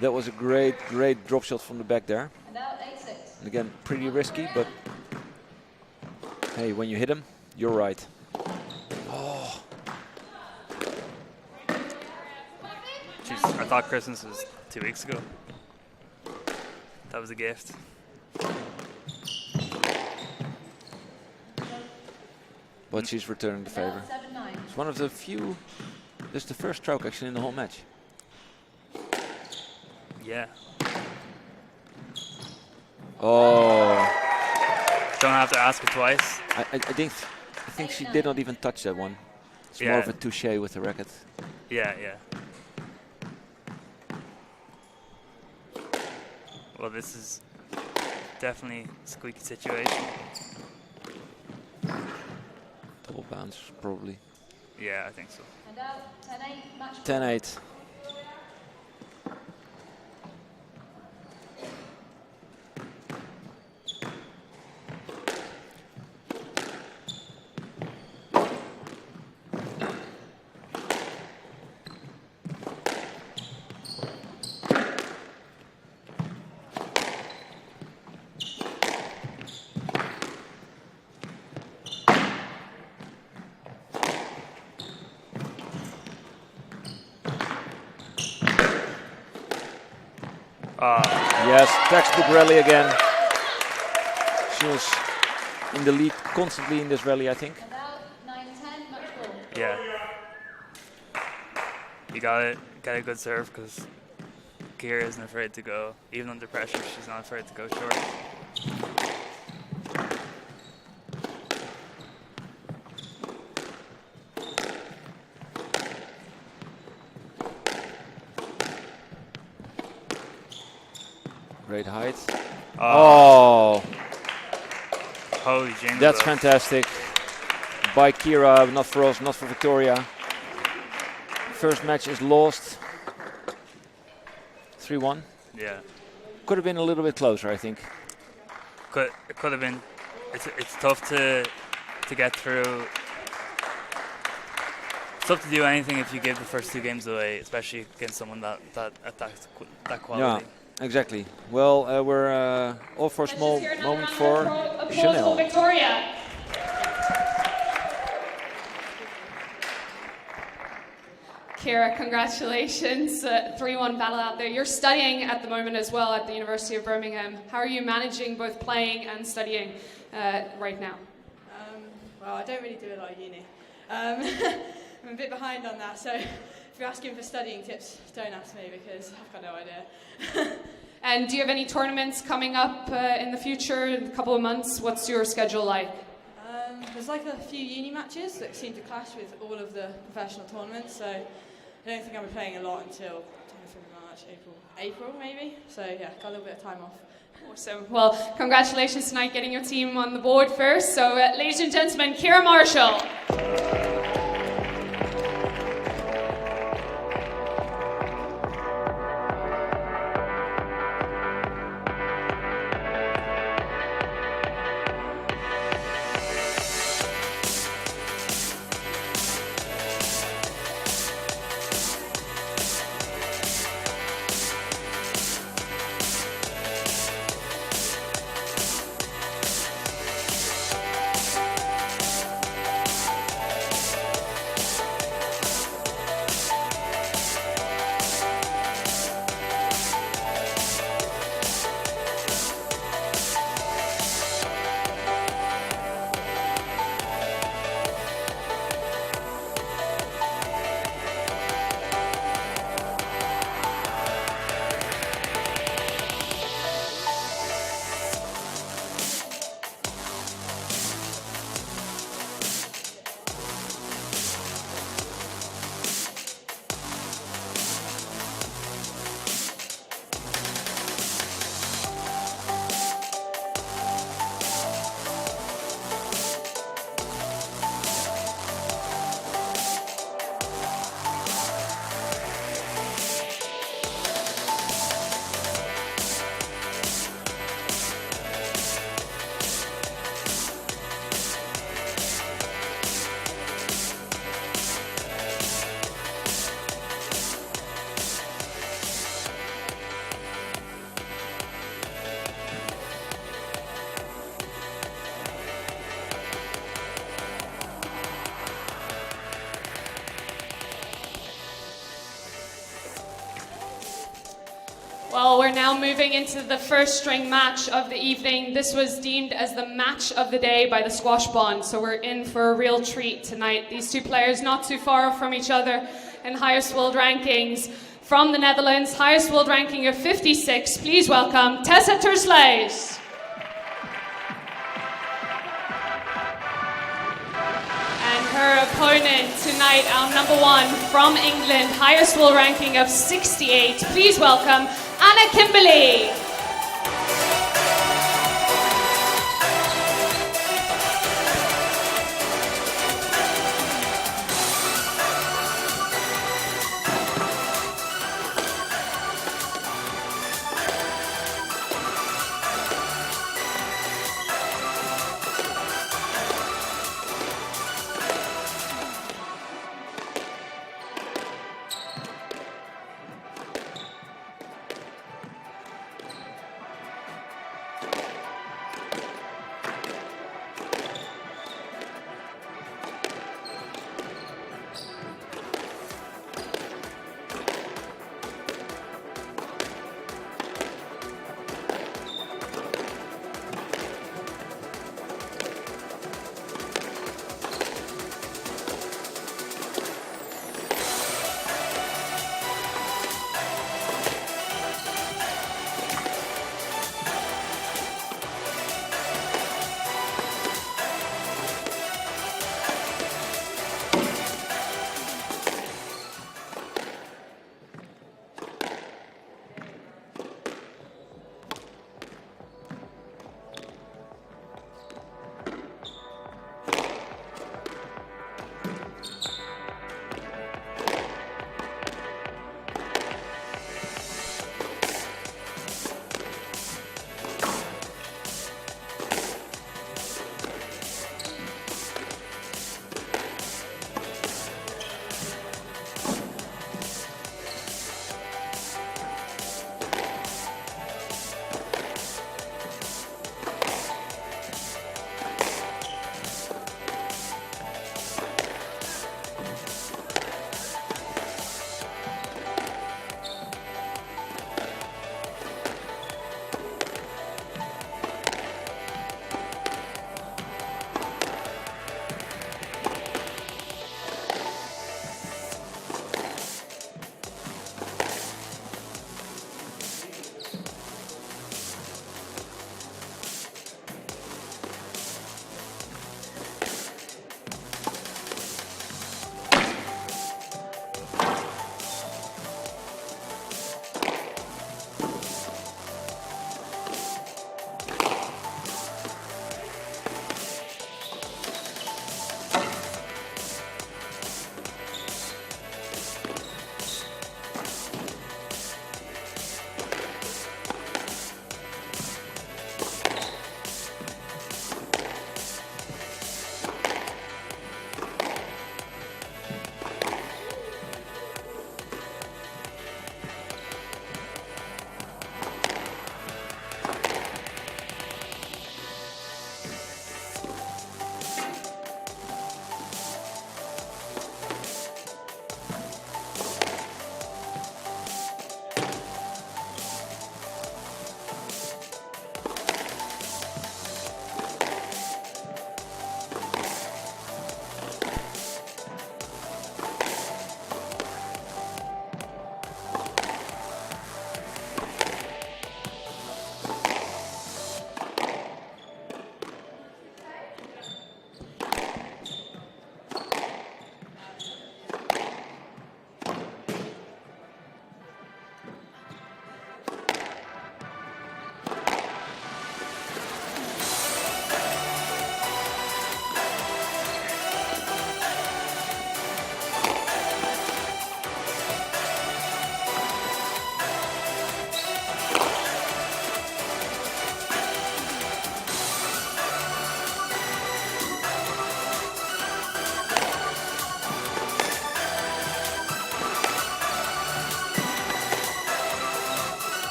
Speaker 2: That was a great drop shot from the back there.
Speaker 4: And out 8-6.
Speaker 2: And again, pretty risky, but hey, when you hit him, you're right. Oh,
Speaker 3: jeez, I thought Christmas was 2 weeks ago. That was a gift.
Speaker 2: but she's returning the
Speaker 4: And
Speaker 2: favor.
Speaker 4: out 7-9.
Speaker 2: It's one of the few. This is the first stroke actually in the whole match.
Speaker 3: Yeah.
Speaker 2: Oh,
Speaker 3: Don't have to ask her twice.
Speaker 2: I think she did not even touch that one. It's more of a touche with the racket.
Speaker 3: Yeah, yeah. Well, this is definitely a squeaky situation.
Speaker 2: Double bounce, probably.
Speaker 3: Yeah, I think so.
Speaker 4: And out 10-8. Match
Speaker 2: 10-8. Yes, textbook rally again. She was in the lead constantly in this rally, I think.
Speaker 4: And out 9-10. Match ball.
Speaker 3: Yeah. You gotta get a good serve because Kira isn't afraid to go. Even under pressure, she's not afraid to go short.
Speaker 2: Great height.
Speaker 3: Oh.
Speaker 2: Oh,
Speaker 3: Holy jingle.
Speaker 2: that's fantastic. By Kira, not for us, not for Victoria. First match is lost. 3-1.
Speaker 3: Yeah.
Speaker 2: Could have been a little bit closer, I think.
Speaker 3: It could have been. It's tough to get through. It's tough to do anything if you give the first 2 games away, especially against someone that quality.
Speaker 2: Yeah, exactly. Well, we're all for a small moment for Chanel.
Speaker 1: Victoria. Kira, congratulations. 3-1 battle out there. You're studying at the moment as well at the University of Birmingham. How are you managing both playing and studying right now?
Speaker 5: Well, I don't really do a lot of uni. I'm a bit behind on that, so if you're asking for studying tips, don't ask me because I've got no idea.
Speaker 1: And do you have any tournaments coming up in the future, in a couple of months? What's your schedule like?
Speaker 5: There's like a few uni matches that seem to clash with all of the professional tournaments, so I don't think I'll be playing a lot until March, April maybe. So yeah, got a little bit of time off.
Speaker 1: Awesome. Well, congratulations tonight getting your team on the board first. So ladies and gentlemen, Kira Marshall. Well, we're now moving into the first string match of the evening. This was deemed as the match of the day by the Squash Bond, so we're in for a real treat tonight. These two players not too far from each other in highest world rankings. From the Netherlands, highest world ranking of 56, please welcome Tessa Tersleys. And her opponent tonight, our number one from England, highest world ranking of 68, please welcome Anna Kimberley.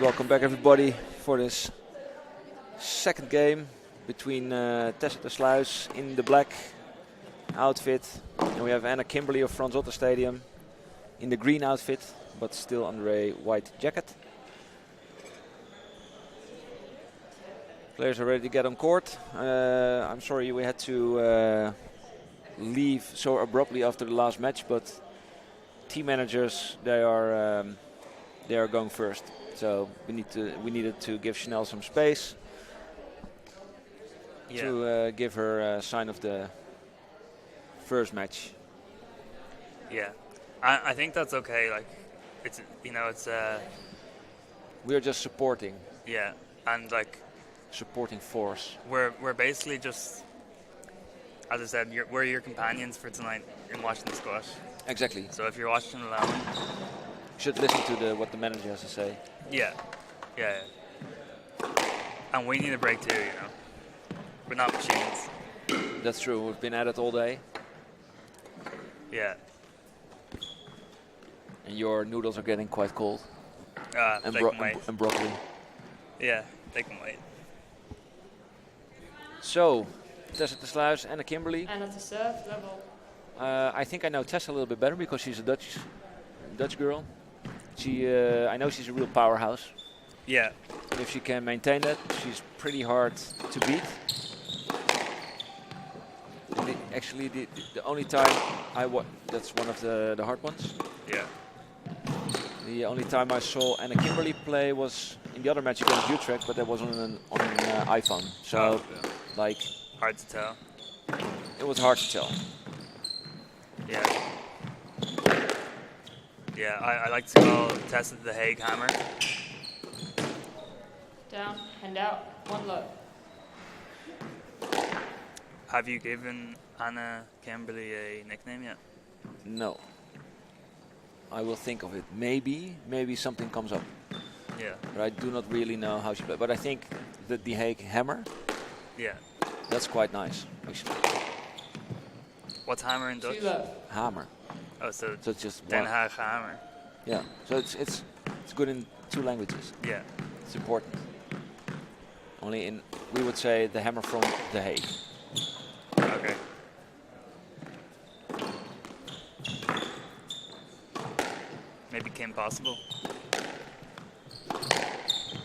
Speaker 2: welcome back everybody for this second game between Tessa de Sluis in the black outfit, and we have Anna Kimberly of Frans Otten Stadion in the green outfit, but still under a white jacket. Players are ready to get on court. I'm sorry we had to leave so abruptly after the last match, but team managers, they are going first. So we needed to give Chanel some space to give her a sign of the first match.
Speaker 3: Yeah, I think that's okay. Like, it's
Speaker 2: we are just supporting.
Speaker 3: Yeah, and like
Speaker 2: supporting force.
Speaker 3: We're basically just, as I said, we're your companions for tonight in watching the squash.
Speaker 2: Exactly.
Speaker 3: So if you're watching alone,
Speaker 2: you should listen to what the manager has to say.
Speaker 3: Yeah. And we need a break too, you know. We're not machines.
Speaker 2: That's true. We've been at it all day.
Speaker 3: Yeah.
Speaker 2: And your noodles are getting quite cold.
Speaker 3: They can wait.
Speaker 2: And broccoli.
Speaker 3: Yeah, they can wait.
Speaker 2: So, Tessa de Sluis, Anna Kimberly.
Speaker 5: And at the serve level.
Speaker 2: I think I know Tessa a little bit better because she's a Dutch girl. I know she's a real powerhouse.
Speaker 3: Yeah.
Speaker 2: If she can maintain that, she's pretty hard to beat. Actually, the only time that's one of the hard ones.
Speaker 3: Yeah.
Speaker 2: The only time I saw Anna Kimberly play was in the other match against Utrecht, but that was on an iPhone. So, like,
Speaker 3: hard to tell.
Speaker 2: It was hard to tell.
Speaker 3: Yeah. Yeah, I like to call Tessa the Hague Hammer.
Speaker 5: Down and out, one low.
Speaker 3: Have you given Anna Kimberly a nickname yet?
Speaker 2: No. I will think of it. Maybe something comes up.
Speaker 3: Yeah.
Speaker 2: But I do not really know how she plays. But I think that the Hague Hammer.
Speaker 3: Yeah.
Speaker 2: That's quite nice, actually.
Speaker 3: What's hammer in Dutch?
Speaker 2: Hammer.
Speaker 3: Oh, so
Speaker 2: it's just
Speaker 3: Den
Speaker 2: one.
Speaker 3: Haag hammer.
Speaker 2: Yeah. So it's good in 2 languages.
Speaker 3: Yeah.
Speaker 2: It's important. Only we would say the hammer from The Hague.
Speaker 3: Okay. Maybe Kim Possible.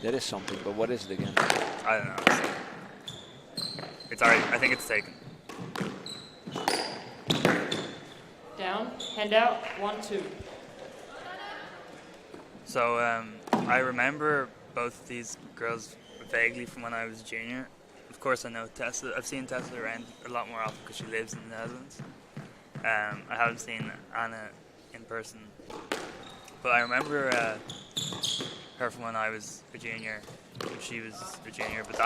Speaker 2: That is something, but what is it again?
Speaker 3: I don't know. It's alright. I think it's taken.
Speaker 5: Down, hand out, 1-2.
Speaker 3: So I remember both these girls vaguely from when I was a junior. Of course, I know Tessa. I've seen Tessa around a lot more often because she lives in the Netherlands. I haven't seen Anna in person, but I remember her from when I was a junior. She was a junior, but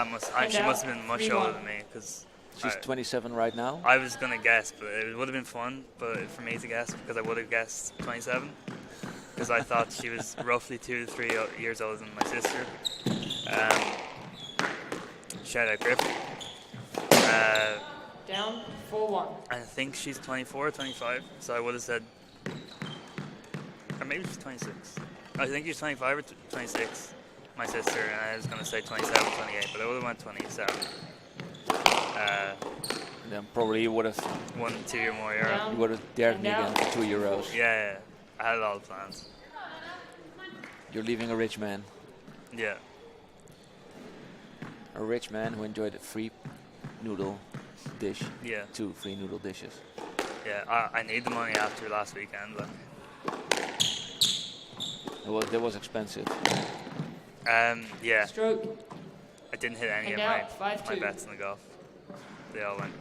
Speaker 3: she must have been much older than me because
Speaker 2: she's 27 right now.
Speaker 3: I was gonna guess, but it would have been fun, for me to guess because I would have guessed 27 because I thought she was roughly 2 to 3 years older than my sister. Shout out Griffin.
Speaker 5: Down, 4-1.
Speaker 3: I think she's 24 or 25, so I would have said, or maybe she's 26. I think she's 25 or 26, my sister, and I was going to say 27, 28, but I would have went 27.
Speaker 2: Then probably you would have
Speaker 3: 1 2 year more euro.
Speaker 2: You would have dared me again for €2.
Speaker 3: Yeah, I had all the plans.
Speaker 2: You're leaving a rich man.
Speaker 3: Yeah.
Speaker 2: A rich man who enjoyed a free noodle dish.
Speaker 3: Yeah.
Speaker 2: 2 free noodle dishes.
Speaker 3: Yeah, I need the money after last weekend. Look.
Speaker 2: That was expensive.
Speaker 3: Yeah.
Speaker 5: Stroke.
Speaker 3: I didn't hit any
Speaker 5: And
Speaker 3: of
Speaker 5: out,
Speaker 3: my
Speaker 5: 5-2.
Speaker 3: bets in the golf. They all went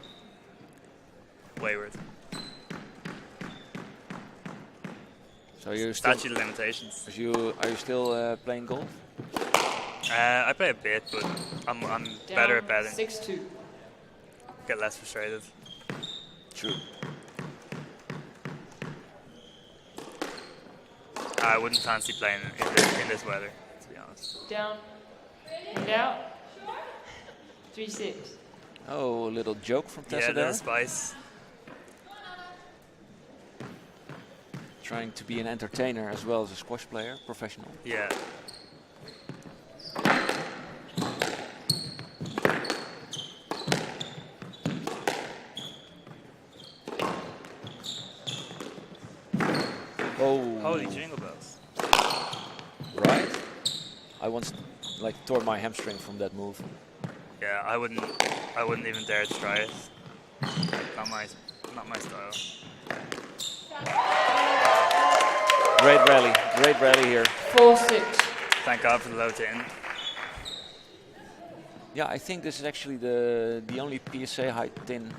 Speaker 3: wayward.
Speaker 2: So you're still
Speaker 3: Statute of limitations.
Speaker 2: are you still playing golf?
Speaker 3: I play a bit, but I'm better at betting.
Speaker 5: 6-2.
Speaker 3: Get less frustrated.
Speaker 2: True.
Speaker 3: I wouldn't fancy playing in this weather, to be honest.
Speaker 5: Down and out, 3-6.
Speaker 2: Oh, a little joke from Tessa
Speaker 3: Yeah,
Speaker 2: there.
Speaker 3: little spice.
Speaker 2: Trying to be an entertainer as well as a squash player, professional.
Speaker 3: Yeah. Holy jingle bells.
Speaker 2: Right? I once like tore my hamstring from that move.
Speaker 3: Yeah, I wouldn't even dare to try it. Not my style.
Speaker 2: Great rally here.
Speaker 5: 4-6.
Speaker 3: Thank God for the low tin.
Speaker 2: Yeah, I think this is actually the only PSA height tin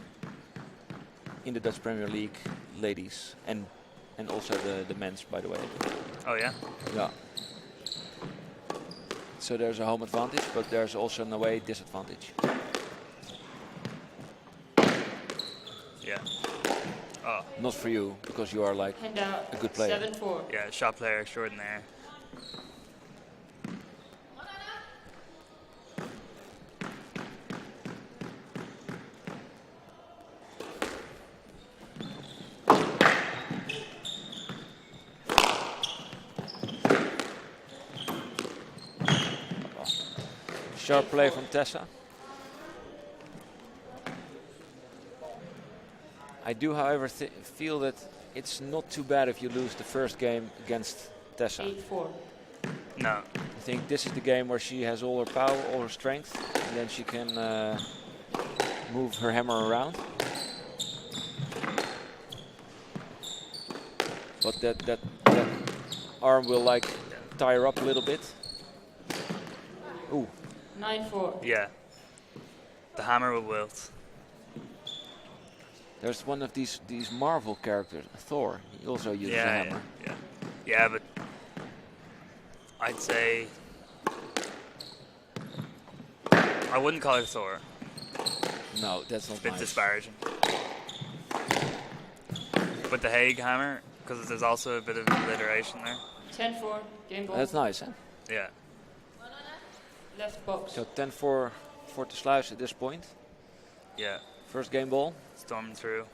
Speaker 2: in the Dutch Premier League, ladies, and also the men's, by the way.
Speaker 3: Oh yeah?
Speaker 2: Yeah. So there's a home advantage, but there's also in a way disadvantage.
Speaker 3: Yeah. Oh.
Speaker 2: Not for you, because you are like
Speaker 5: Handout.
Speaker 2: a good player.
Speaker 5: 7-4.
Speaker 3: Yeah, shot player extraordinaire.
Speaker 2: Sharp play from Tessa. I do, however, feel that it's not too bad if you lose the first game against Tessa.
Speaker 5: 8-4.
Speaker 3: No.
Speaker 2: I think this is the game where she has all her power, all her strength, and then she can move her hammer around. But that arm will like tie her up a little bit. Ooh.
Speaker 5: 9-4.
Speaker 3: Yeah. The hammer will wilt.
Speaker 2: There's one of these Marvel characters, Thor. He also uses a hammer.
Speaker 3: Yeah, but I'd say I wouldn't call it Thor.
Speaker 2: No, that's not
Speaker 3: It's a bit
Speaker 2: nice.
Speaker 3: disparaging. But the Hague hammer, because there's also a bit of alliteration there.
Speaker 5: 10-4. Game ball.
Speaker 2: That's nice, huh?
Speaker 3: Yeah.
Speaker 5: Left box.
Speaker 2: So 10-4 for the Sluis at this point.
Speaker 3: Yeah.
Speaker 2: First game ball.
Speaker 3: Storming through.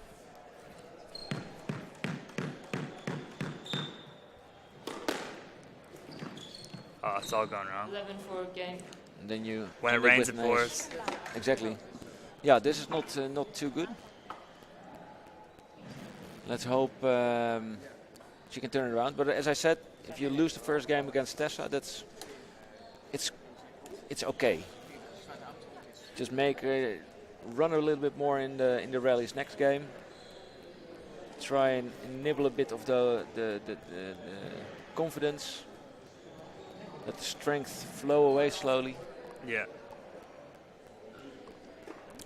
Speaker 3: Oh, it's all going wrong.
Speaker 5: 11-4 game.
Speaker 2: And then you.
Speaker 3: When it
Speaker 2: end up
Speaker 3: rains,
Speaker 2: with
Speaker 3: it
Speaker 2: an ace.
Speaker 3: pours.
Speaker 2: Exactly. Yeah, this is not too good. Let's hope she can turn it around. But as I said, if you lose the first game against Tessa, it's okay. Just make run a little bit more in the rallies next game. Try and nibble a bit of the confidence. Let the strength flow away slowly.
Speaker 3: Yeah.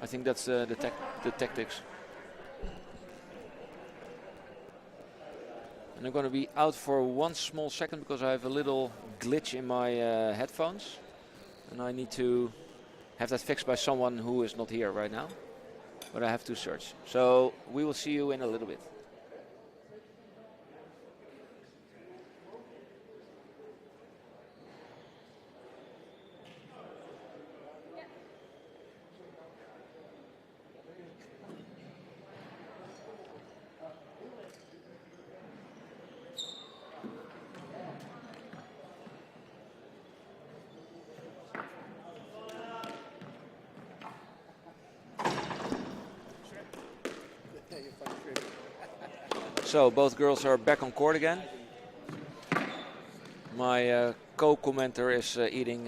Speaker 2: I think that's the tactics. And I'm going to be out for 1 small second because I have a little glitch in my headphones. And I need to have that fixed by someone who is not here right now. But I have to search. So we will see you in a little bit. So both girls are back on court again. My co-commenter is eating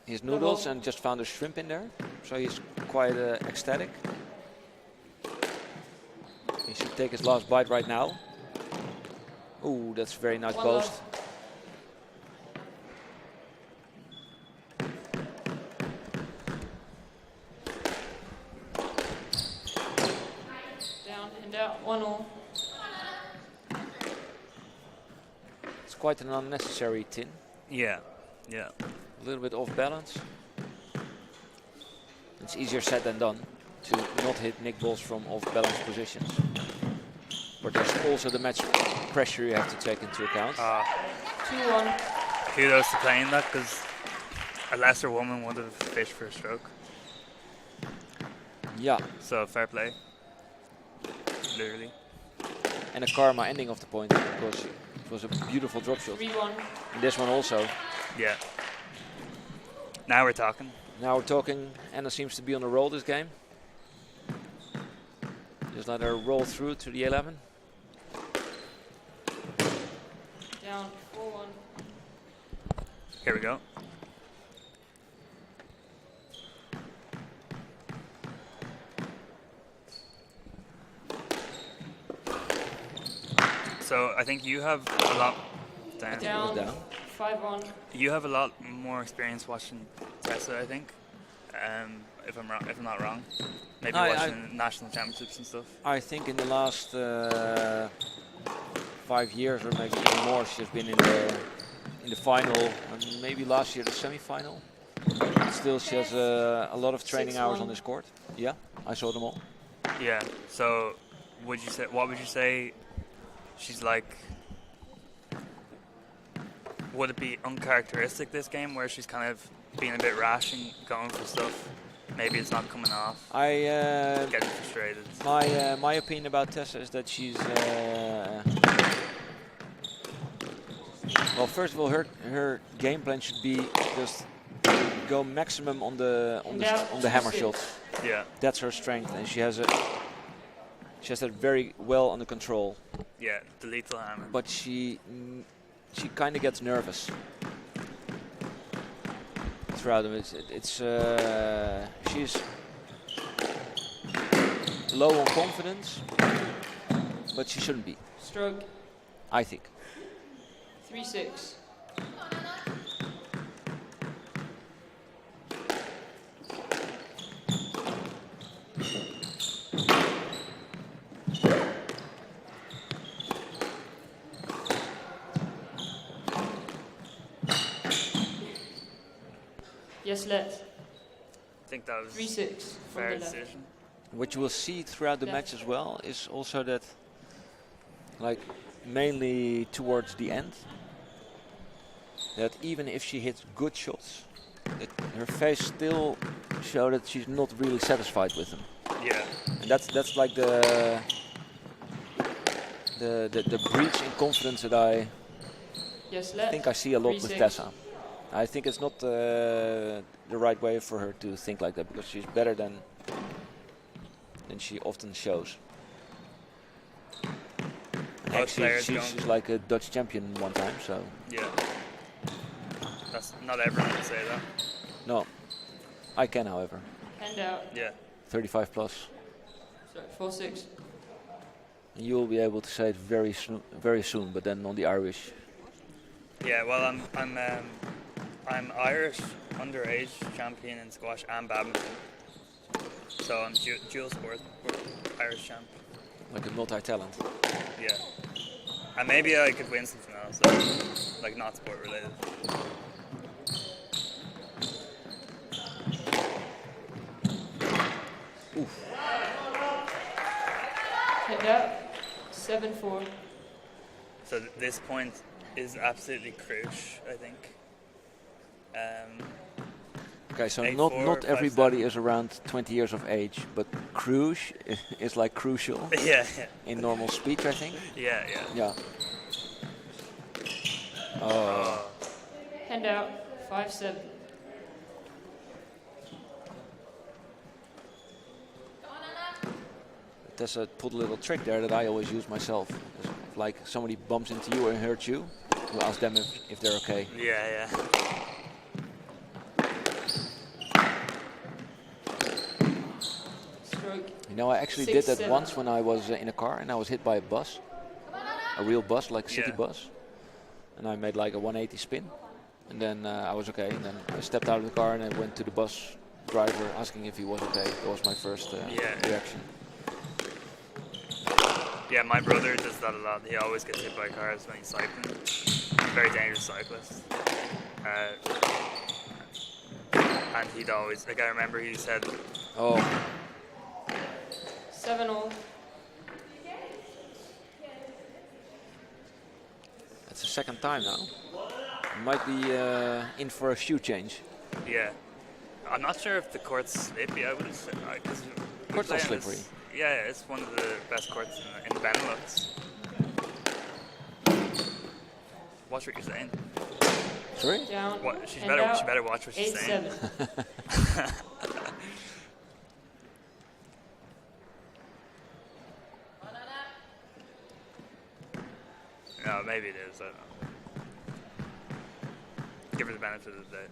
Speaker 2: his noodles and just found a shrimp in there. So he's quite ecstatic. He should take his last bite right now. Ooh, that's a very nice post.
Speaker 5: Down and out. 1-all.
Speaker 2: It's quite an unnecessary tin.
Speaker 3: Yeah. Yeah.
Speaker 2: A little bit off balance. It's easier said than done to not hit nick balls from off balance positions. But there's also the match pressure you have to take into account.
Speaker 5: 2-1.
Speaker 3: Kudos to playing that, because a lesser woman would have fished for a stroke.
Speaker 2: Yeah.
Speaker 3: So fair play. Literally.
Speaker 2: And a karma ending of the point because it was a beautiful drop shot.
Speaker 5: 3-1.
Speaker 2: And this one also.
Speaker 3: Yeah. Now we're talking.
Speaker 2: Now we're talking. Anna seems to be on a roll this game. Just let her roll through to the 11.
Speaker 1: Down 4-1.
Speaker 3: Here we go. So I think you have a lot.
Speaker 1: Down
Speaker 2: down.
Speaker 1: 5-1.
Speaker 3: You have a lot more experience watching Tessa, I think. If I'm not wrong, maybe
Speaker 2: I-
Speaker 3: watching national championships and stuff.
Speaker 2: I think in the last 5 years or maybe even more, she's been in the final, and maybe last year the semi-final. Still, she has a lot of training hours on
Speaker 1: 6-1.
Speaker 2: this court. Yeah, I saw them all.
Speaker 3: Yeah. So, what would you say she's like? Would it be uncharacteristic this game where she's kind of being a bit rash and going for stuff? Maybe it's not coming off.
Speaker 2: Getting
Speaker 3: frustrated.
Speaker 2: My opinion about Tessa is that she's well, first of all, her game plan should be just go maximum on the hammer shot.
Speaker 3: Yeah.
Speaker 2: That's her strength, and she has that very well under control.
Speaker 3: Yeah, the lethal hammer.
Speaker 2: But she kind of gets nervous throughout them. She's low on confidence, but she shouldn't be,
Speaker 1: Stroke.
Speaker 2: I think.
Speaker 1: 3-6. Yes, let.
Speaker 3: I think that was
Speaker 1: 3-6.
Speaker 3: fair
Speaker 1: from the left.
Speaker 3: decision.
Speaker 2: What you will see throughout the
Speaker 1: Yeah.
Speaker 2: match as well is also that, like, mainly towards the end, that even if she hits good shots, that her face still show that she's not really satisfied with them.
Speaker 3: Yeah.
Speaker 2: And that's like the breach in confidence that I
Speaker 1: Yes, let.
Speaker 2: think I see a lot with
Speaker 1: 3-6.
Speaker 2: Tessa. I think it's not the right way for her to think like that, because she's better than she often shows. And
Speaker 3: Most
Speaker 2: actually,
Speaker 3: players
Speaker 2: she's
Speaker 3: don't.
Speaker 2: like a Dutch champion one time, so
Speaker 3: Yeah. That's not everyone can say that.
Speaker 2: no. I can, however.
Speaker 1: Hand out.
Speaker 3: Yeah.
Speaker 2: 35 plus.
Speaker 1: So 4-6.
Speaker 2: And you will be able to say it very soon, but then on the Irish.
Speaker 3: Yeah. Well, I'm Irish underage champion in squash and badminton. So I'm dual sport Irish champ.
Speaker 2: Like a multi-talent.
Speaker 3: Yeah. And maybe I could win something else, like not sport related.
Speaker 1: Hand out. 7-4.
Speaker 3: So this point is absolutely crucial, I think.
Speaker 2: Okay, so
Speaker 3: 8-4,
Speaker 2: not
Speaker 3: 5-7.
Speaker 2: everybody is around 20 years of age, but crucial is like crucial
Speaker 3: Yeah.
Speaker 2: in normal speech, I think.
Speaker 3: Yeah.
Speaker 2: Yeah. Oh.
Speaker 1: Hand out. 5-7.
Speaker 2: Tessa pulled a little trick there that I always use myself. If, like somebody bumps into you and hurts you, you ask them if they're okay.
Speaker 3: Yeah.
Speaker 1: Stroke.
Speaker 2: You know, I actually did that
Speaker 1: 6-7.
Speaker 2: once when I was in a car and I was hit by a bus, a real bus, like a city
Speaker 3: Yeah.
Speaker 2: bus, and I made like a 180 spin, and then I was okay. And then I stepped out of the car and I went to the bus driver asking if he was okay. That was my first reaction.
Speaker 3: Yeah, my brother does that a lot. He always gets hit by cars when he's cycling. Very dangerous cyclist. And he'd always, like, I remember he said,
Speaker 2: Oh,
Speaker 1: 7-all.
Speaker 2: that's the second time now. Might be in for a shoe change.
Speaker 3: yeah. I'm not sure if the court's slippy. I would have said, because
Speaker 2: Court's not slippery.
Speaker 3: Yeah, it's one of the best courts in the Benelux. Watch what you're saying.
Speaker 2: Sorry?
Speaker 1: Down.
Speaker 3: She
Speaker 1: Hand out.
Speaker 3: better watch what she's saying.
Speaker 1: 8-7.
Speaker 3: No, maybe it is. I don't know. her the benefit of the doubt.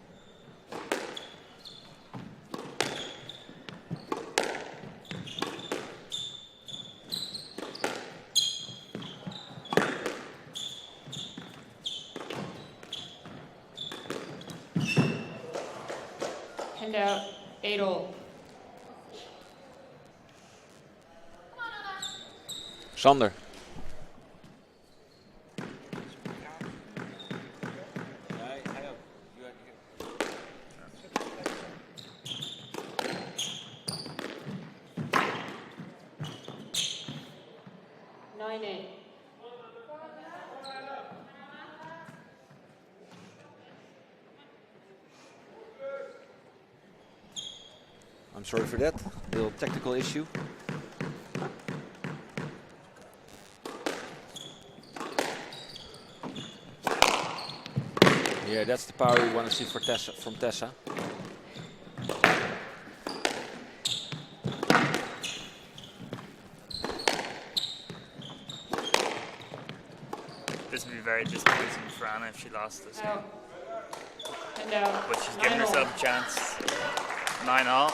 Speaker 1: Hand out, 8-all.
Speaker 2: Sander. I'm sorry for that, little technical issue. Yeah, that's the power we want to see for Tessa, from Tessa.
Speaker 3: This would be very disappointing for Anna if she lost this game.
Speaker 1: And out.
Speaker 3: But she's given herself a chance. 9-all.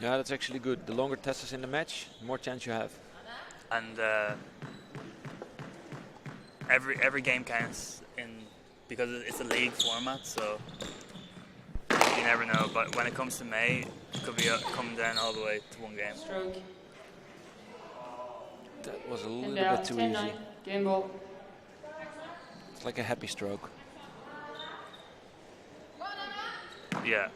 Speaker 2: Yeah, that's actually good. The longer Tessa's in the match, the more chance you have.
Speaker 3: And every game counts because it's a league format, so you never know. But when it comes to May, it could be coming down all the way to one game.
Speaker 1: Stroke.
Speaker 2: That was a little
Speaker 1: And out.
Speaker 2: bit too
Speaker 1: 10-9.
Speaker 2: easy.
Speaker 1: Game ball.
Speaker 2: It's like a happy stroke.
Speaker 3: Yeah.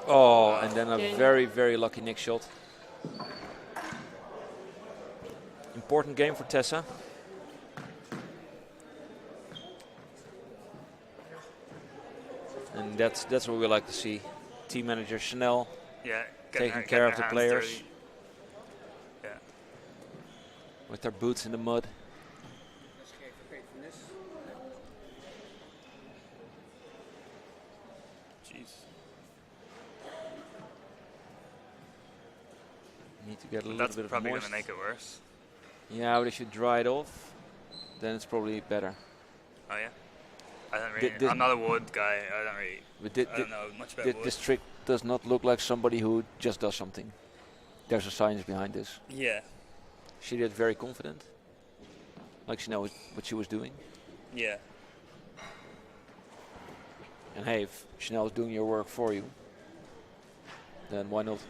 Speaker 2: Oh, and then a very, very lucky nick shot. Important game for Tessa. And that's what we like to see. Team manager Chanel
Speaker 3: Yeah.
Speaker 2: taking care of the
Speaker 3: hands
Speaker 2: players
Speaker 3: dirty. Yeah.
Speaker 2: with their boots in the mud.
Speaker 3: Jeez.
Speaker 2: Need to get a little
Speaker 3: That's
Speaker 2: bit of
Speaker 3: probably going
Speaker 2: moist.
Speaker 3: to make it worse.
Speaker 2: Yeah, but if you dry it off, then it's probably better.
Speaker 3: Oh yeah. I don't really.
Speaker 2: Did-
Speaker 3: I'm not a wood guy. I don't really.
Speaker 2: But
Speaker 3: I don't know much about wood.
Speaker 2: this trick does not look like somebody who just does something. There's a science behind this.
Speaker 3: Yeah.
Speaker 2: She did very confident, like she knows what she was doing.
Speaker 3: Yeah.
Speaker 2: And hey, if Chanel is doing your work for you, then why not?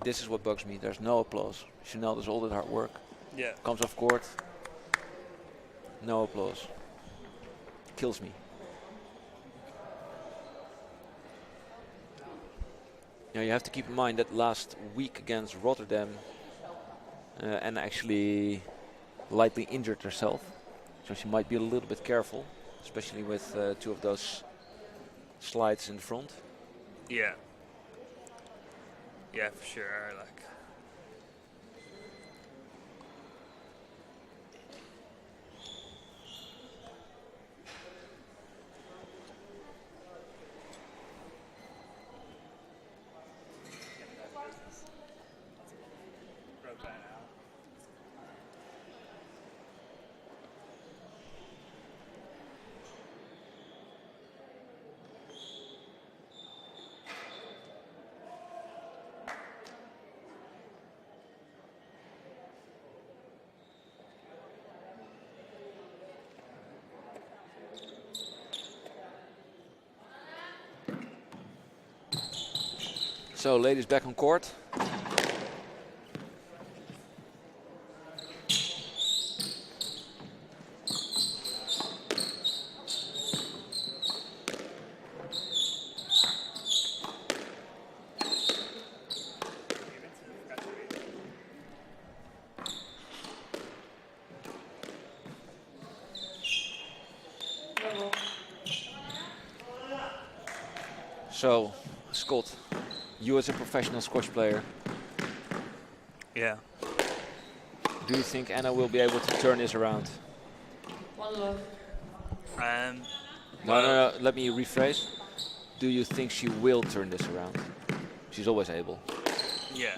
Speaker 2: This is what bugs me. There's no applause. Chanel does all that hard work.
Speaker 3: Yeah.
Speaker 2: Comes off court. No applause. Kills me. Now you have to keep in mind that last week against Rotterdam, and actually lightly injured herself, so she might be a little bit careful, especially with two of those slides in front.
Speaker 3: Yeah. Yeah, for sure. Like.
Speaker 2: So ladies back on court. So, Scott, you as a professional squash player,
Speaker 3: Yeah.
Speaker 2: do you think Anna will be able to turn this around?
Speaker 1: One love.
Speaker 2: No, let me rephrase. do you think she will turn this around? She's always able.
Speaker 3: Yeah.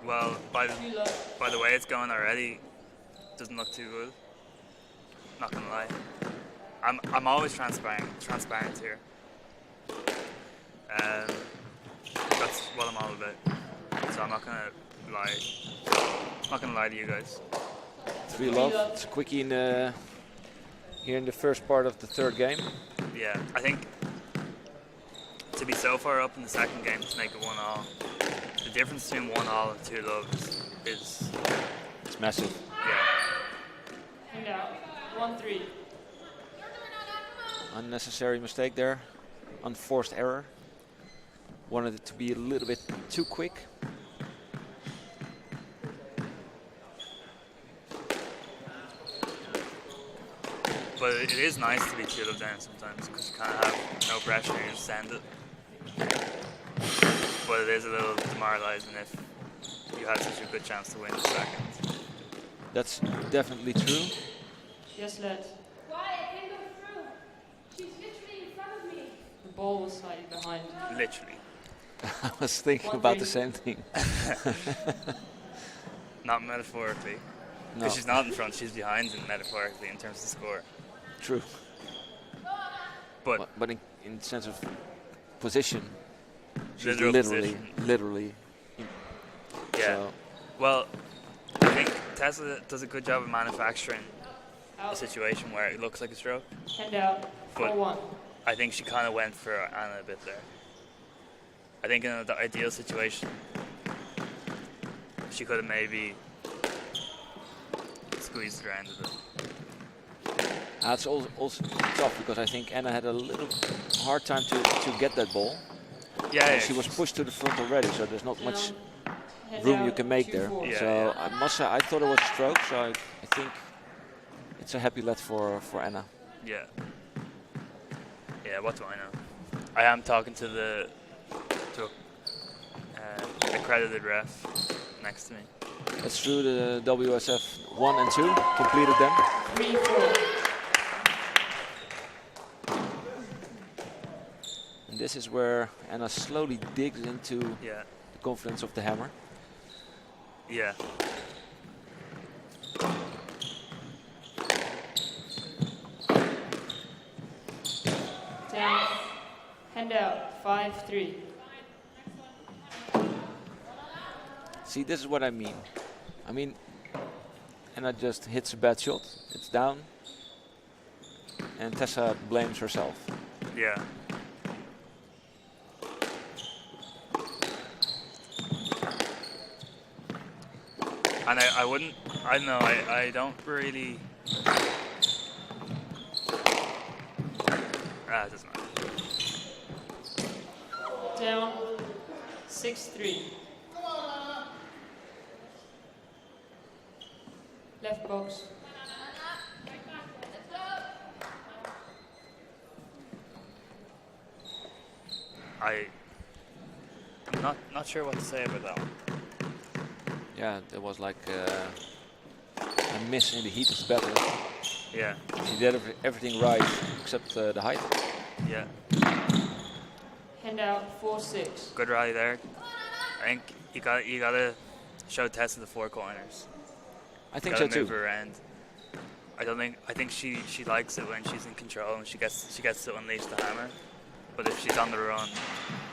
Speaker 3: Well, by the way it's going already, doesn't look too good. Not gonna lie. I'm always transparent here. That's what I'm all about. So I'm not gonna lie. I'm not gonna lie to you guys.
Speaker 2: 3-love. It's a quickie in here in the first part of the third game.
Speaker 3: Yeah, I think to be so far up in the second game to make it 1-all, the difference between 1-all and 2-love is
Speaker 2: It's massive.
Speaker 3: yeah.
Speaker 5: And out. 1-3.
Speaker 2: Unnecessary mistake there. Unforced error. Wanted it to be a little bit too quick.
Speaker 3: But it is nice to be 2-love down sometimes because you kind of have no pressure and you just send it. But it is a little demoralising if you had such a good chance to win the second.
Speaker 2: That's definitely true.
Speaker 5: Yes, lad.
Speaker 1: Why? I can't go through. She's literally in front of me.
Speaker 5: The ball was slightly behind.
Speaker 3: Literally.
Speaker 2: I was thinking about the same thing.
Speaker 3: Not metaphorically.
Speaker 2: No,
Speaker 3: Because she's not in front, she's behind him metaphorically in terms of score.
Speaker 2: true.
Speaker 3: But
Speaker 2: In the sense of position, she's
Speaker 3: Literal
Speaker 2: literally.
Speaker 3: yeah.
Speaker 2: So,
Speaker 3: Well, I think Tessa does a good job of manufacturing a
Speaker 5: Out.
Speaker 3: situation where it looks like a stroke.
Speaker 5: Hand out.
Speaker 3: But
Speaker 5: 4-1.
Speaker 3: I think she kind of went for Anna a bit there. I think in the ideal situation, she could have maybe squeezed around a bit.
Speaker 2: it's also tough because I think Anna had a little hard time to get that ball.
Speaker 3: Yeah,
Speaker 2: She was pushed to the front already, so there's not much
Speaker 5: Hand
Speaker 2: room
Speaker 5: out.
Speaker 2: you can make there.
Speaker 5: 2-4.
Speaker 3: Yeah.
Speaker 2: So I must say, I thought it was a stroke, so I think it's a happy let for Anna.
Speaker 3: Yeah. Yeah, what do I know? I am talking to accredited ref next to me.
Speaker 2: That's true, the WSF 1 and 2 completed them.
Speaker 5: 3-4.
Speaker 2: And this is where Anna slowly digs into
Speaker 3: Yeah.
Speaker 2: the confidence of the hammer.
Speaker 3: Yeah.
Speaker 5: Down. Hand out. 5-3.
Speaker 2: See, this is what I mean. I mean, Anna just hits a bad shot, it's down, and Tessa blames herself.
Speaker 3: Yeah. And I wouldn't, I don't know, I don't really, it doesn't matter.
Speaker 5: Down. 6-3. Left box.
Speaker 3: I'm not sure what to say about that one.
Speaker 2: Yeah, there was like a miss in the heat of the battle.
Speaker 3: Yeah,
Speaker 2: She did everything right except the height.
Speaker 3: yeah.
Speaker 5: Hand out. 4-6.
Speaker 3: Good rally there. I think you gotta show Tessa the four corners.
Speaker 2: I think
Speaker 3: Gotta
Speaker 2: so too.
Speaker 3: move her around. I think she likes it when she's in control and she gets to unleash the hammer. But if she's on the run,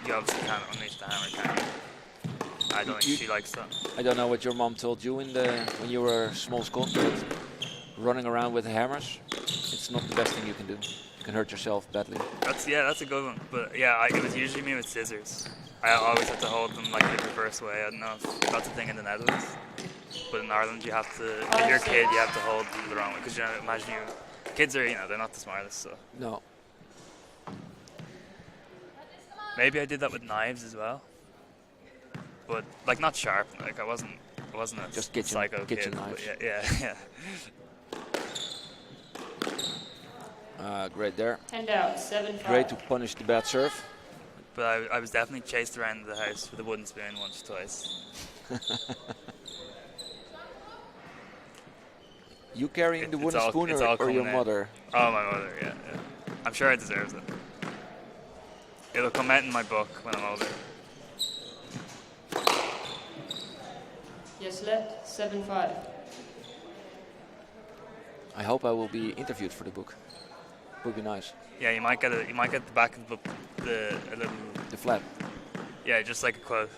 Speaker 3: you obviously can't unleash the hammer, can you? I don't think she likes that.
Speaker 2: I don't know what your mom told you when you were small Scot, but running around with hammers, it's not the best thing you can do. You can hurt yourself badly.
Speaker 3: That's a good one. But yeah, it was usually me with scissors. I always had to hold them like the reverse way. I don't know if that's a thing in the Netherlands. But in Ireland, you have to, if you're a kid, you have to hold them the wrong way. Because imagine kids are, they're not the smartest. So
Speaker 2: No.
Speaker 3: maybe I did that with knives as well. But like not sharp. Like I wasn't a
Speaker 2: Just kitchen
Speaker 3: psycho kid.
Speaker 2: knives.
Speaker 3: But yeah.
Speaker 2: Great there.
Speaker 5: Hand out. 7-5.
Speaker 2: Great to punish the bad serve.
Speaker 3: But I was definitely chased around the house with a wooden spoon once or twice.
Speaker 2: You carrying the
Speaker 3: It's
Speaker 2: wooden
Speaker 3: all-
Speaker 2: spoon
Speaker 3: it's all
Speaker 2: or your
Speaker 3: coming in.
Speaker 2: mother?
Speaker 3: Oh, my mother, yeah. I'm sure it deserves it. It'll come out in my book when I'm older.
Speaker 1: Yes, let 7-5.
Speaker 2: I hope I will be interviewed for the book. Would be nice.
Speaker 3: Yeah, you might get the back of the book, a little.
Speaker 2: The flap.
Speaker 3: Yeah, just like a quote.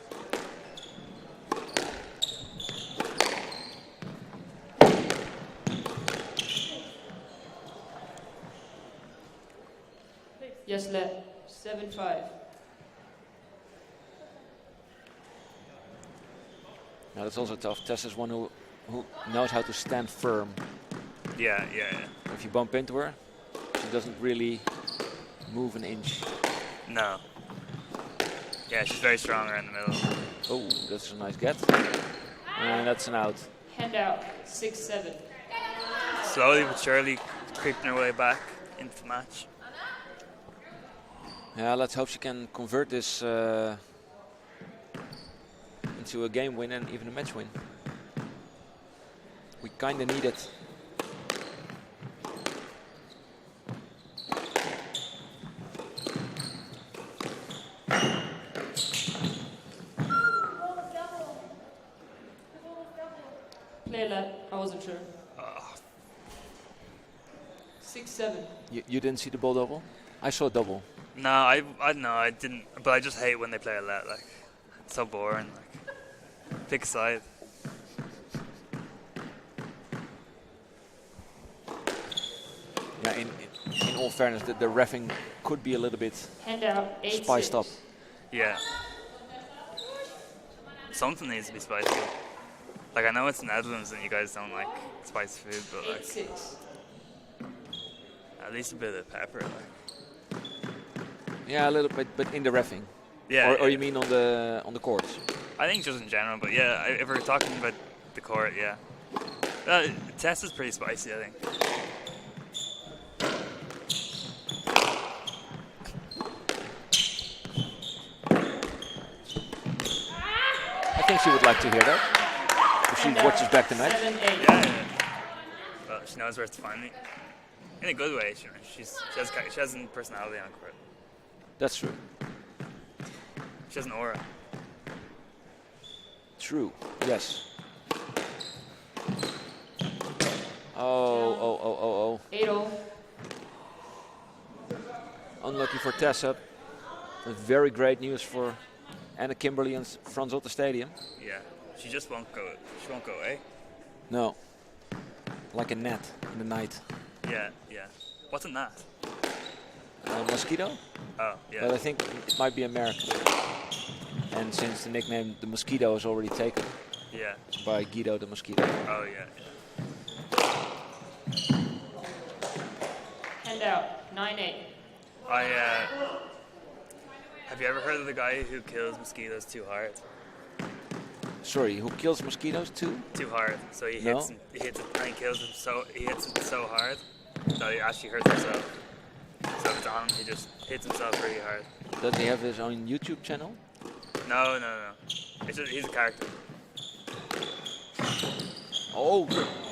Speaker 1: Yes, let 7-5.
Speaker 2: Now that's also tough. Tessa's one who knows how to stand firm.
Speaker 3: Yeah.
Speaker 2: If you bump into her, she doesn't really move an inch.
Speaker 3: No. Yeah, she's very strong around the middle.
Speaker 2: Oh, that's a nice get. And that's an out.
Speaker 1: Hand out 6-7.
Speaker 3: Slowly but surely creeping her way back into the match.
Speaker 2: Yeah, let's hope she can convert this into a game win and even a match win. We kind of need it.
Speaker 1: Play let. I wasn't sure. 6-7.
Speaker 2: You didn't see the ball double? I saw a double.
Speaker 3: No, I no, I didn't. But I just hate when they play a let. Like, it's so boring. Like, pick a side.
Speaker 2: Yeah, in all fairness, the reffing could be a little bit
Speaker 1: Hand out 8-6.
Speaker 2: spiced up.
Speaker 3: Yeah. Something needs to be spiced up. Like, I know it's Netherlands and you guys don't like spiced food, but like
Speaker 1: 8-6.
Speaker 3: at least a bit of pepper. Like.
Speaker 2: Yeah, a little bit, but in the reffing.
Speaker 3: Yeah.
Speaker 2: Or you mean on the courts?
Speaker 3: I think just in general, but yeah, if we're talking about the court, yeah. Test is pretty spicy, I think.
Speaker 2: I think she would like to hear that. If she watches back the match.
Speaker 1: 7-8.
Speaker 3: Yeah. Well, she knows where to find me. In a good way, she has a personality on court.
Speaker 2: That's true.
Speaker 3: She has an aura.
Speaker 2: True. Yes. Oh.
Speaker 1: 8-0.
Speaker 2: Unlucky for Tessa. But very great news for Anna Kimberly and Frans Otten Stadium.
Speaker 3: Yeah. She just won't go. She won't go away.
Speaker 2: No. Like a gnat in the night.
Speaker 3: Yeah. What's a gnat?
Speaker 2: A mosquito?
Speaker 3: Oh, yeah.
Speaker 2: But I think it might be American. And since the nickname the Mosquito is already taken
Speaker 3: Yeah.
Speaker 2: by Guido the Mosquito.
Speaker 3: Oh, yeah.
Speaker 1: Hand out 9-8.
Speaker 3: Have you ever heard of the guy who kills mosquitoes too hard?
Speaker 2: Sorry, who kills mosquitoes too?
Speaker 3: Too hard. So he
Speaker 2: No.
Speaker 3: hits it and he kills them he hits it so hard that he actually hurts himself. So if it's on him, he just hits himself really hard.
Speaker 2: Does he have his own YouTube channel?
Speaker 3: No. He's a character.
Speaker 2: Oh,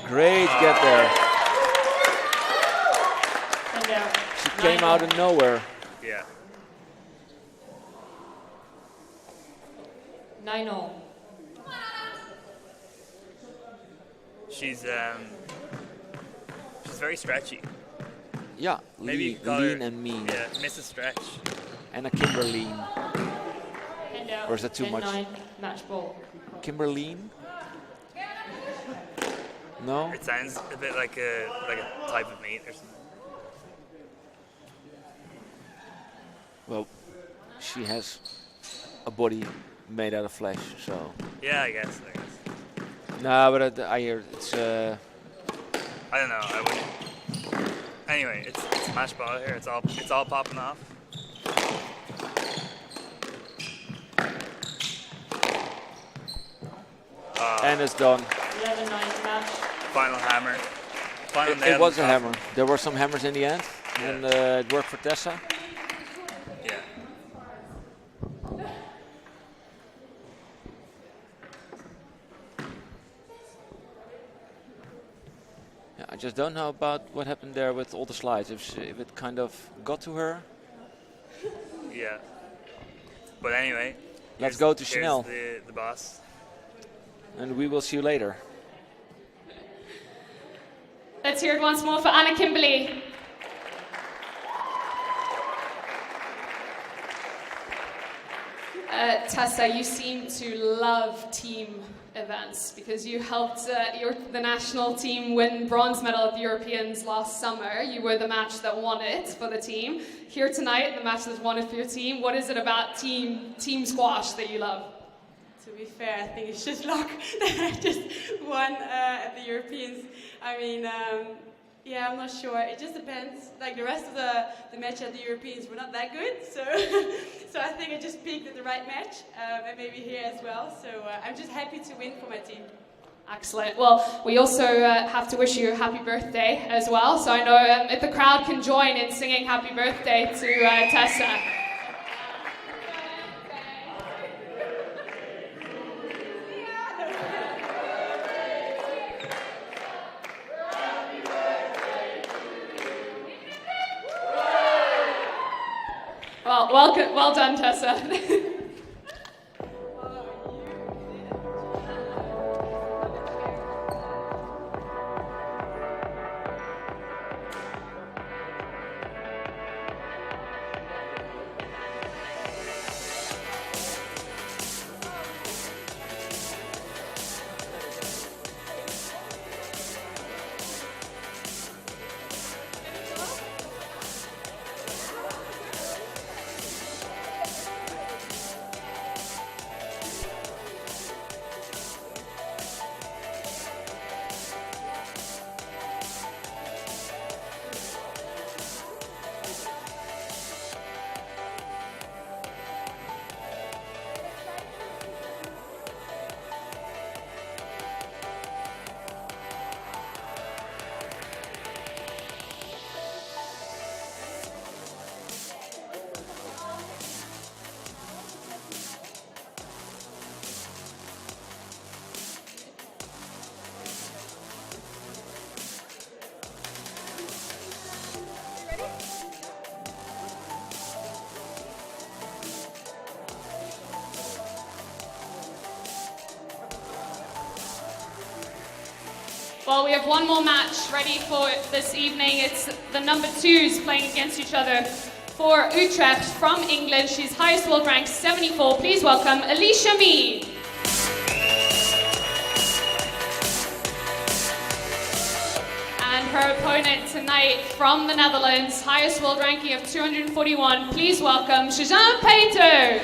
Speaker 2: great get there.
Speaker 1: Hand out.
Speaker 2: She came out of nowhere.
Speaker 3: Yeah.
Speaker 1: 9-0.
Speaker 3: She's very stretchy.
Speaker 2: Yeah,
Speaker 3: Maybe
Speaker 2: lean,
Speaker 3: call her-
Speaker 2: lean and mean.
Speaker 3: Yeah, Mrs. Stretch.
Speaker 2: And a Kimberleen.
Speaker 1: Hand out.
Speaker 2: Or is that too much?
Speaker 1: 10-9. Match ball.
Speaker 2: Kimberleen? No?
Speaker 3: It sounds a bit like a type of meat or something.
Speaker 2: Well, she has a body made out of flesh, so.
Speaker 3: Yeah, I guess.
Speaker 2: No, but I hear it's.
Speaker 3: I don't know. I wouldn't. Anyway, it's a match ball here. It's all popping off.
Speaker 2: And it's done.
Speaker 1: 11-9 match.
Speaker 3: Final hammer. Final
Speaker 2: It
Speaker 3: nail
Speaker 2: was
Speaker 3: in
Speaker 2: a
Speaker 3: the
Speaker 2: hammer. There were some hammers in the end,
Speaker 3: Yeah.
Speaker 2: and it worked for Tessa.
Speaker 3: coffin. Yeah.
Speaker 2: Yeah, I just don't know about what happened there with all the slides. If it kind of got to her.
Speaker 3: Yeah. But anyway,
Speaker 2: Let's go to
Speaker 3: here's
Speaker 2: Chanel.
Speaker 3: the boss.
Speaker 2: And we will see you later.
Speaker 1: Let's hear it once more for Anna Kimberley. Tessa, you seem to love team events because you helped the national team win bronze medal at the Europeans last summer. You were the match that won it for the team. Here tonight, the match that won it for your team. What is it about team squash that you love?
Speaker 5: To be fair, I think it's just luck that I just won at the Europeans. I mean, yeah, I'm not sure. It just depends. Like the rest of the match at the Europeans were not that good, so so I think I just picked the right match, and maybe here as well. So I'm just happy to win for my team.
Speaker 1: Excellent. Well, we also have to wish you a happy birthday as well. So I know if the crowd can join in singing happy birthday to Tessa. Well done, Tessa. Well, we have one more match ready for this evening. It's the number 2s playing against each other. For Utrecht from England, she's highest world rank 74. Please welcome Alicia Mee. And her opponent tonight from the Netherlands, highest world ranking of 241. Please welcome Suzanne Peter.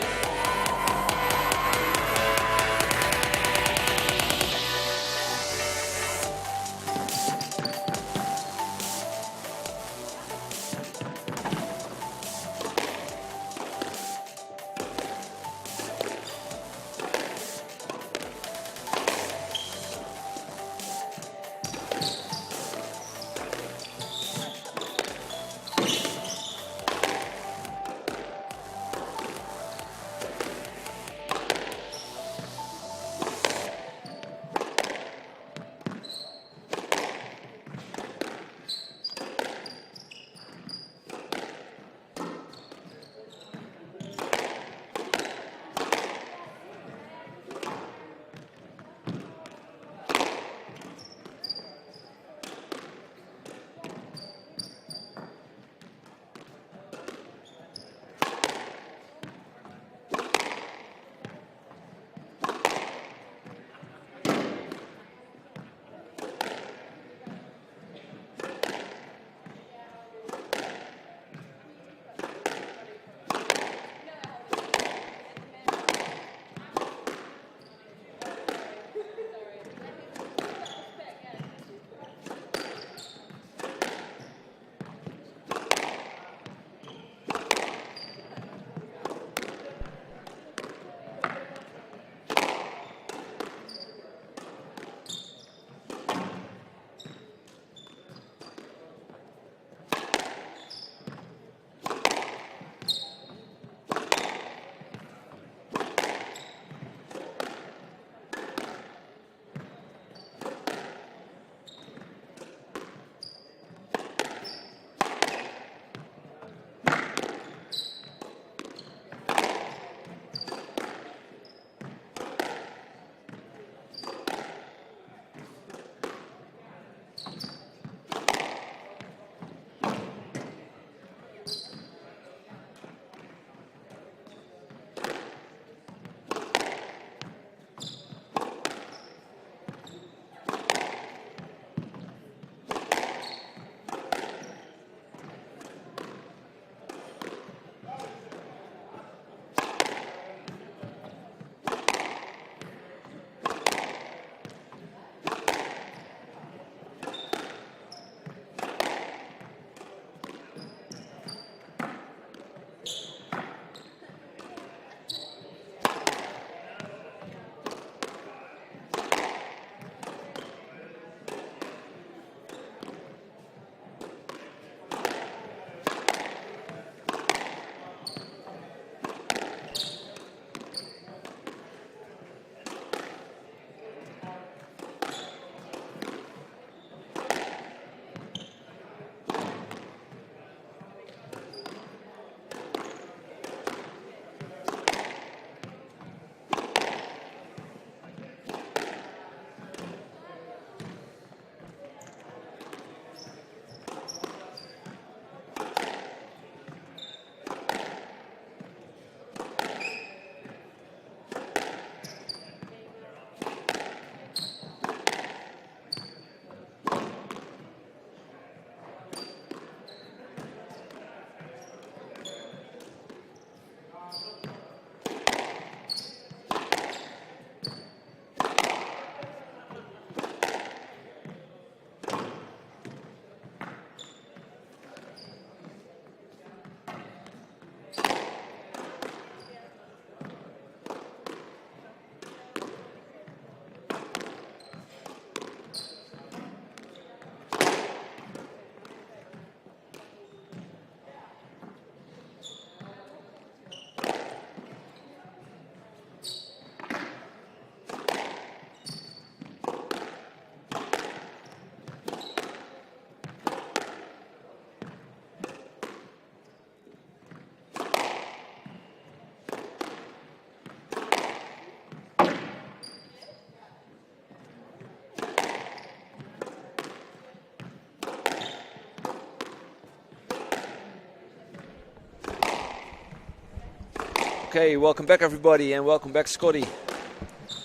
Speaker 2: Okay, welcome back everybody, and welcome back Scotty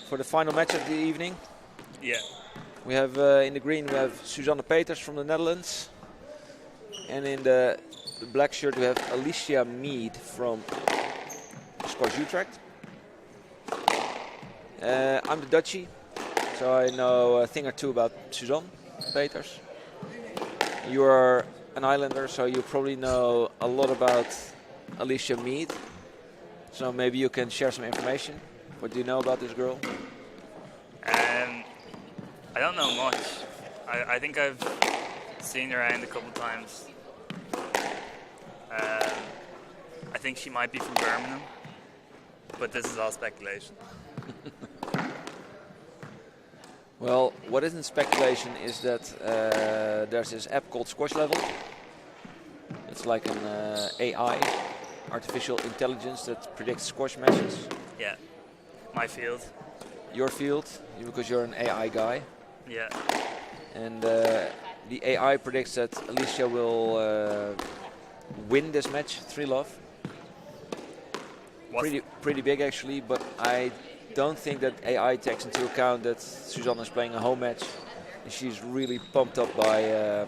Speaker 2: for the final match of the evening.
Speaker 3: Yeah.
Speaker 2: We have in the green we have Suzanne Peters from the Netherlands, and in the black shirt we have Alicia Mead from Squash Utrecht. I'm the Dutchie, so I know a thing or two about Suzanne Peters. You are an Islander, so you probably know a lot about Alicia Mead. So maybe you can share some information. What do you know about this girl?
Speaker 3: I don't know much. I think I've seen her around a couple times. I think she might be from Birmingham, but this is all speculation.
Speaker 2: Well, what isn't speculation is that there's this app called Squash Level. It's like an AI, artificial intelligence, that predicts squash matches.
Speaker 3: Yeah, my field.
Speaker 2: Your field, because you're an AI guy.
Speaker 3: Yeah.
Speaker 2: And the AI predicts that Alicia will win this match 3-love. Pretty big actually, but I don't think that AI takes into account that Suzanne is playing a home match and she's really pumped up by a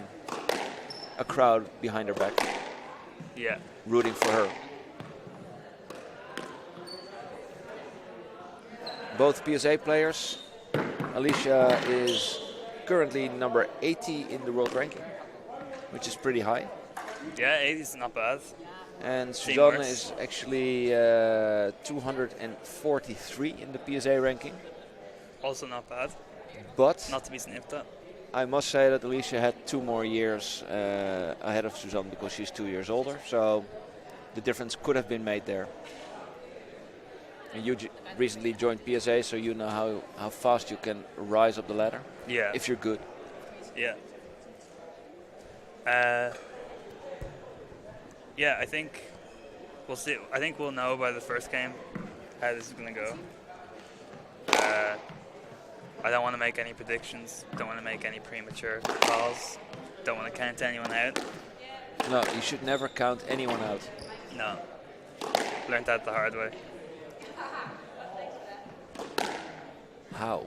Speaker 2: crowd behind her back.
Speaker 3: Yeah.
Speaker 2: Rooting for her. Both PSA players. Alicia is currently number 80 in the world ranking, which is pretty high.
Speaker 3: Yeah, 80 is not bad.
Speaker 2: And Suzanne is actually 243 in the PSA ranking.
Speaker 3: Also not bad.
Speaker 2: But
Speaker 3: not to be sniffed at.
Speaker 2: I must say that Alicia had 2 more years ahead of Suzanne because she's 2 years older. So the difference could have been made there. And you recently joined PSA, so you know how fast you can rise up the ladder.
Speaker 3: Yeah.
Speaker 2: If you're good.
Speaker 3: Yeah. Yeah, I think we'll see. I think we'll know by the first game how this is going to go. I don't want to make any predictions. Don't want to make any premature calls. Don't want to count anyone out.
Speaker 2: No, you should never count anyone out.
Speaker 3: No. Learned that the hard way.
Speaker 2: How?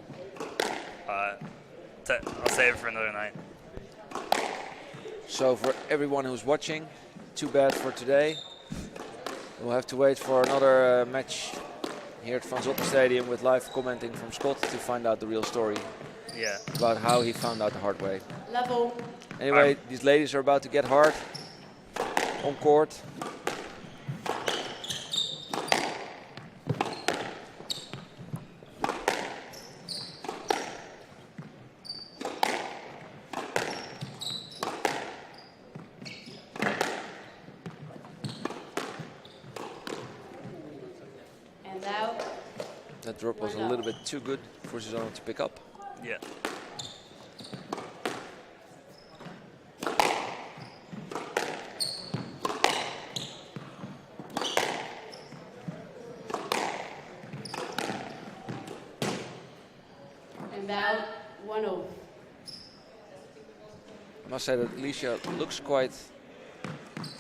Speaker 3: I'll save it for another night.
Speaker 2: So for everyone who's watching, too bad for today. We'll have to wait for another match here at Frans Otten Stadium with live commenting from Scott to find out the real story.
Speaker 3: Yeah.
Speaker 2: About how he found out the hard way.
Speaker 5: Level.
Speaker 2: Anyway, these ladies are about to get hard on court. That drop was a little bit too good for Suzanne to pick up.
Speaker 3: Yeah.
Speaker 4: And now 1-0.
Speaker 2: I must say that Alicia looks quite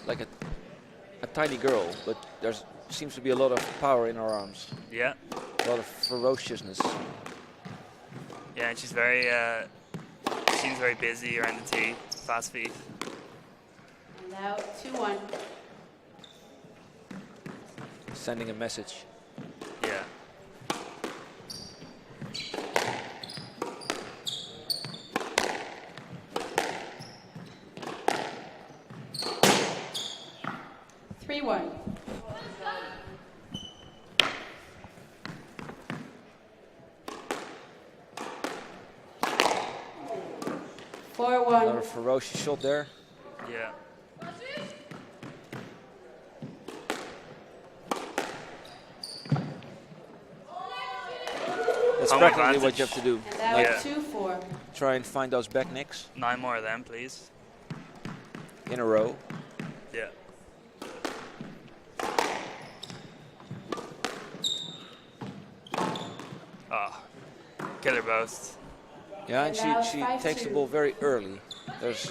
Speaker 2: like a tiny girl, but there seems to be a lot of power in her arms.
Speaker 3: Yeah.
Speaker 2: A lot of ferociousness.
Speaker 3: Yeah, and she's very, seems very busy around the tee, fast feet.
Speaker 4: And now 2-1.
Speaker 2: Sending a message.
Speaker 3: Yeah.
Speaker 4: One. 4-1.
Speaker 2: Another ferocious shot there.
Speaker 3: Yeah.
Speaker 2: That's practically what you have to do.
Speaker 4: And now
Speaker 2: like
Speaker 4: 2-4.
Speaker 2: Try and find those back nicks.
Speaker 3: 9 more of them, please.
Speaker 2: In a row.
Speaker 3: Yeah. Killer boast.
Speaker 2: Yeah, and she takes the ball very early. There's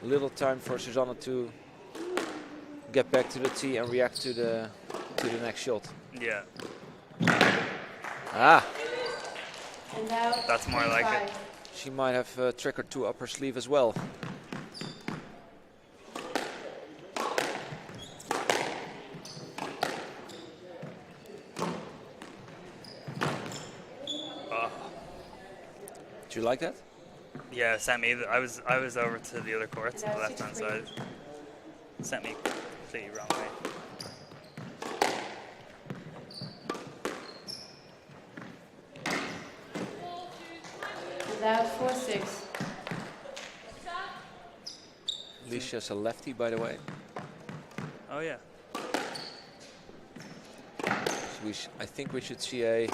Speaker 2: little time for Suzanne to get back to the tee and react to the to the next shot.
Speaker 3: Yeah,
Speaker 2: Ah,
Speaker 4: And now
Speaker 3: that's more like it.
Speaker 4: 3-5.
Speaker 2: she might have a trick or two up her sleeve as well.
Speaker 3: Oh,
Speaker 2: Do you like that?
Speaker 3: yeah, sent me. I was over to the other court, to the
Speaker 4: That's
Speaker 3: left hand
Speaker 4: 6-3.
Speaker 3: side. Sent me completely wrong way.
Speaker 4: And now 4-6.
Speaker 2: Alicia's a lefty, by the way.
Speaker 3: Oh yeah.
Speaker 2: So I think we should see a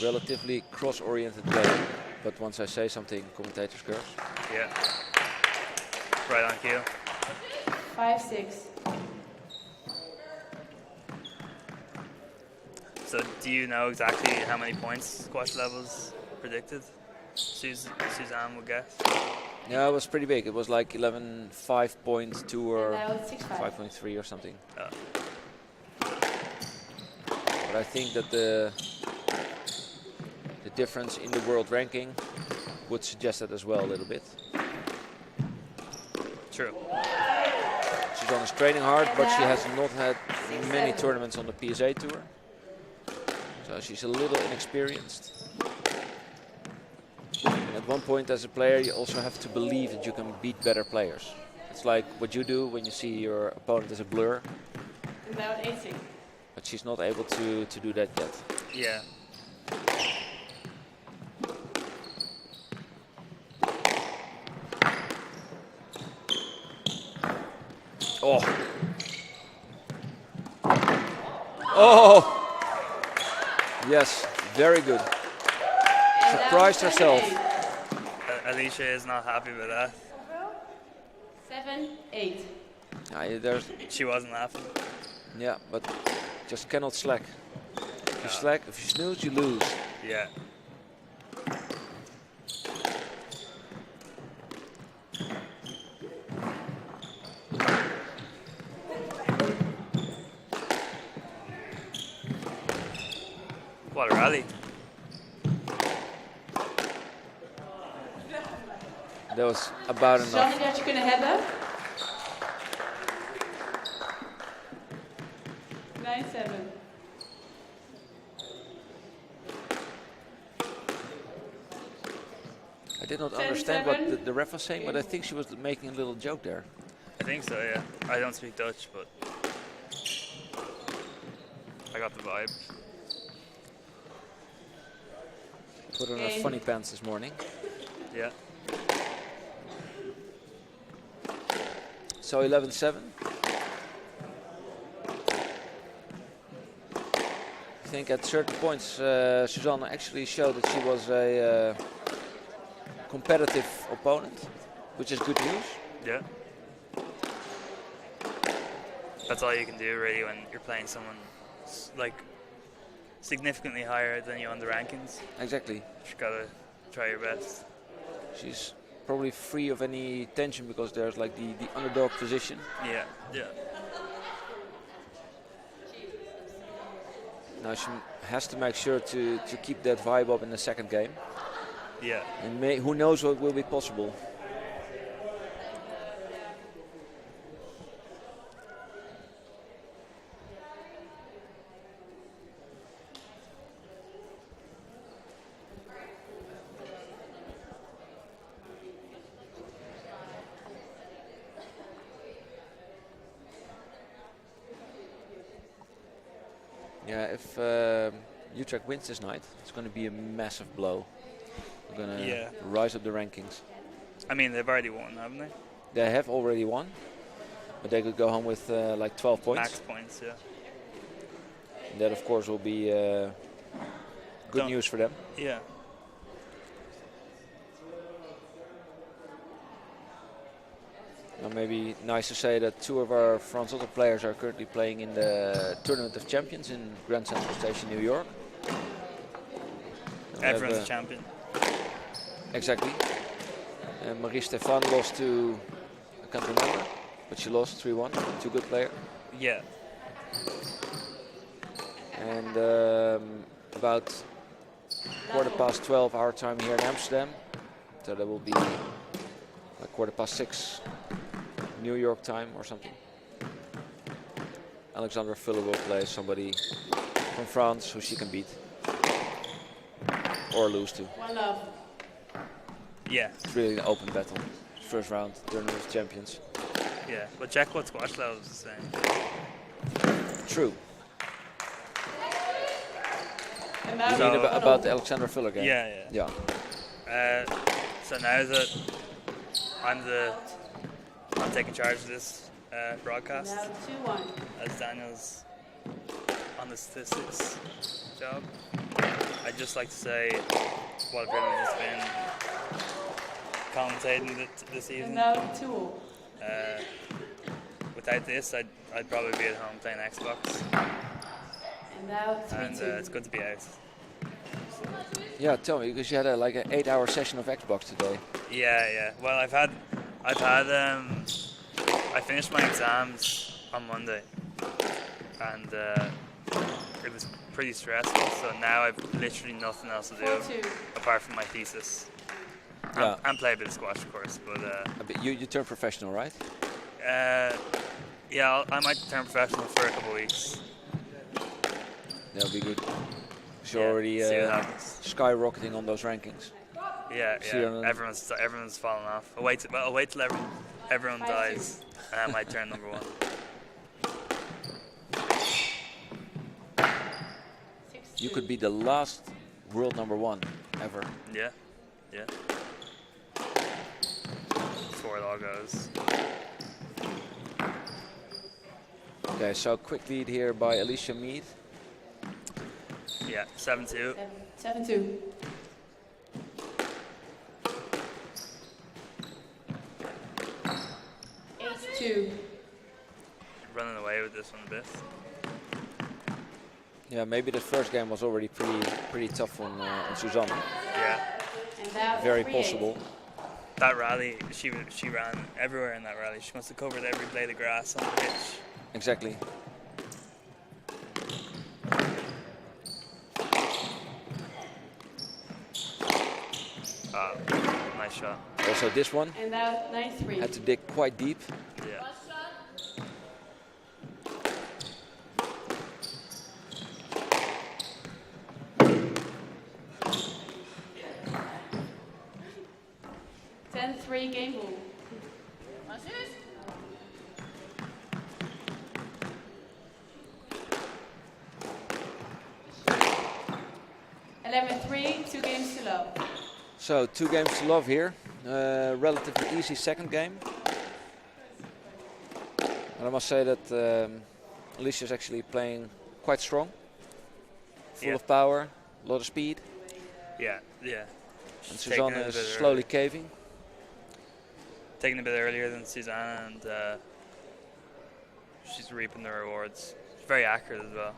Speaker 2: relatively cross-oriented game. But once I say something, commentators curse.
Speaker 3: Yeah. Right on cue.
Speaker 4: 5-6.
Speaker 3: So do you know exactly how many points squash levels predicted Suzanne would get?
Speaker 2: Yeah, it was pretty big. It was like 11.5.2 or
Speaker 4: And now it's 6-5.
Speaker 2: 5.3 or something.
Speaker 3: Oh.
Speaker 2: But I think that the difference in the world ranking would suggest that as well a little bit.
Speaker 3: True.
Speaker 2: Suzanne is training hard, but she has not had many tournaments on the PSA Tour. So she's a little inexperienced. And at one point as a player, you also have to believe that you can beat better players. It's like what you do when you see your opponent as a blur,
Speaker 4: And now 8-6.
Speaker 2: but she's not able to do that yet.
Speaker 3: Yeah.
Speaker 2: Oh. Oh. Yes, very good.
Speaker 4: And now
Speaker 2: Surprised herself.
Speaker 4: 7-8.
Speaker 3: Alicia is not happy with that.
Speaker 4: 7-8.
Speaker 3: She wasn't laughing.
Speaker 2: Yeah, but just cannot slack. If you slack, if you snooze, you lose.
Speaker 3: Yeah. What a rally.
Speaker 2: That was about enough.
Speaker 4: Suzanne, die had je kunnen hebben. 9-7.
Speaker 2: I did not
Speaker 4: 10-7.
Speaker 2: understand what the ref was saying, but I think she was making a little joke there.
Speaker 3: I think so, yeah. I don't speak Dutch, but I got the vibe.
Speaker 2: Put on her
Speaker 4: Okay.
Speaker 2: funny pants this morning.
Speaker 3: Yeah.
Speaker 2: So 11-7. I think at certain points Suzanne actually showed that she was a competitive opponent, which is good news.
Speaker 3: Yeah. That's all you can do really when you're playing someone like significantly higher than you on the rankings.
Speaker 2: Exactly.
Speaker 3: Just gotta try your best.
Speaker 2: She's probably free of any tension because there's like the underdog position.
Speaker 3: Yeah. Yeah.
Speaker 2: Now she has to make sure to keep that vibe up in the second game.
Speaker 3: Yeah.
Speaker 2: And who knows what will be possible. Yeah, if Utrecht wins this night, it's going to be a massive blow. They're going to rise up the rankings.
Speaker 3: I mean, they've already won, haven't they?
Speaker 2: They have already won, but they could go home with like 12 points.
Speaker 3: Max points, yeah.
Speaker 2: And that, of course, will be good news for them.
Speaker 3: Yeah.
Speaker 2: Now, maybe nice to say that two of our Frans Otten players are currently playing in the Tournament of Champions in Grand Central Station, New York. And
Speaker 3: Everyone's a champion.
Speaker 2: Exactly. And Marie Stefan lost to, I can't remember, but she lost 3-1 to a good player.
Speaker 3: Yeah.
Speaker 2: And about 12:15 our time here in Amsterdam. So that will be like 6:15 New York time or something. Alexandra Fuller will play somebody from France who she can beat. Or lose to.
Speaker 4: One love.
Speaker 3: Yeah,
Speaker 2: It's really an open battle. First round, Tournament of Champions.
Speaker 3: yeah. But check what squash level is the same.
Speaker 2: True.
Speaker 4: And
Speaker 2: You
Speaker 4: now
Speaker 2: mean
Speaker 3: So-
Speaker 2: about the Alexandra Fuller game?
Speaker 3: Yeah, yeah.
Speaker 2: Yeah.
Speaker 3: So now that I'm taking charge of this broadcast,
Speaker 4: now 2-1.
Speaker 3: as Daniel's on the statistics job, I'd just like to say what a privilege it's been commentating this
Speaker 4: And
Speaker 3: evening.
Speaker 4: now 2-all.
Speaker 3: Without this, I'd probably be at home playing Xbox,
Speaker 4: And now
Speaker 3: and
Speaker 4: 3-2.
Speaker 3: it's good to be out.
Speaker 2: Yeah, tell me, because you had like an 8-hour session of Xbox today.
Speaker 3: Yeah. Well, I finished my exams on Monday, and it was pretty stressful. So now I've literally nothing else to do
Speaker 4: 4-2.
Speaker 3: apart from my thesis.
Speaker 2: Yeah.
Speaker 3: And play a bit of squash, of course. But
Speaker 2: You turned professional, right?
Speaker 3: yeah, I might turn professional for a couple of weeks.
Speaker 2: That'll be good. You're
Speaker 3: Yeah,
Speaker 2: already
Speaker 3: see what happens.
Speaker 2: skyrocketing on those rankings.
Speaker 3: Yeah.
Speaker 2: See you on-
Speaker 3: Everyone's falling off. I'll wait till everyone
Speaker 4: 5-2.
Speaker 3: dies, and I might turn number 1.
Speaker 4: 6-2.
Speaker 2: You could be the last world #1 ever.
Speaker 3: Yeah. That's where it all goes.
Speaker 2: Okay, so quick lead here by Alicia Mead.
Speaker 3: Yeah, 7-2.
Speaker 4: 7-2. Two.
Speaker 3: Running away with this one a bit.
Speaker 2: Yeah, maybe the first game was already pretty tough on Susanne.
Speaker 3: Yeah.
Speaker 4: And now
Speaker 2: Very
Speaker 4: 3-8.
Speaker 2: possible.
Speaker 3: That rally, she ran everywhere in that rally. She must have covered every blade of grass on the pitch.
Speaker 2: Exactly.
Speaker 3: Ah, nice shot.
Speaker 2: Also this one
Speaker 4: And now 9-3.
Speaker 2: had to dig quite deep.
Speaker 3: Yeah.
Speaker 4: Three game ball. 11-3, 2 games to love.
Speaker 2: So 2 games to love here. Relatively easy second game. And I must say that Alicia is actually playing quite strong. Full
Speaker 3: Yeah.
Speaker 2: of power, a lot of speed.
Speaker 3: Yeah.
Speaker 2: And
Speaker 3: She's taking
Speaker 2: Susanne
Speaker 3: it a
Speaker 2: is
Speaker 3: bit
Speaker 2: slowly caving.
Speaker 3: taking a bit earlier than Susanna, and she's reaping the rewards. She's very accurate as well.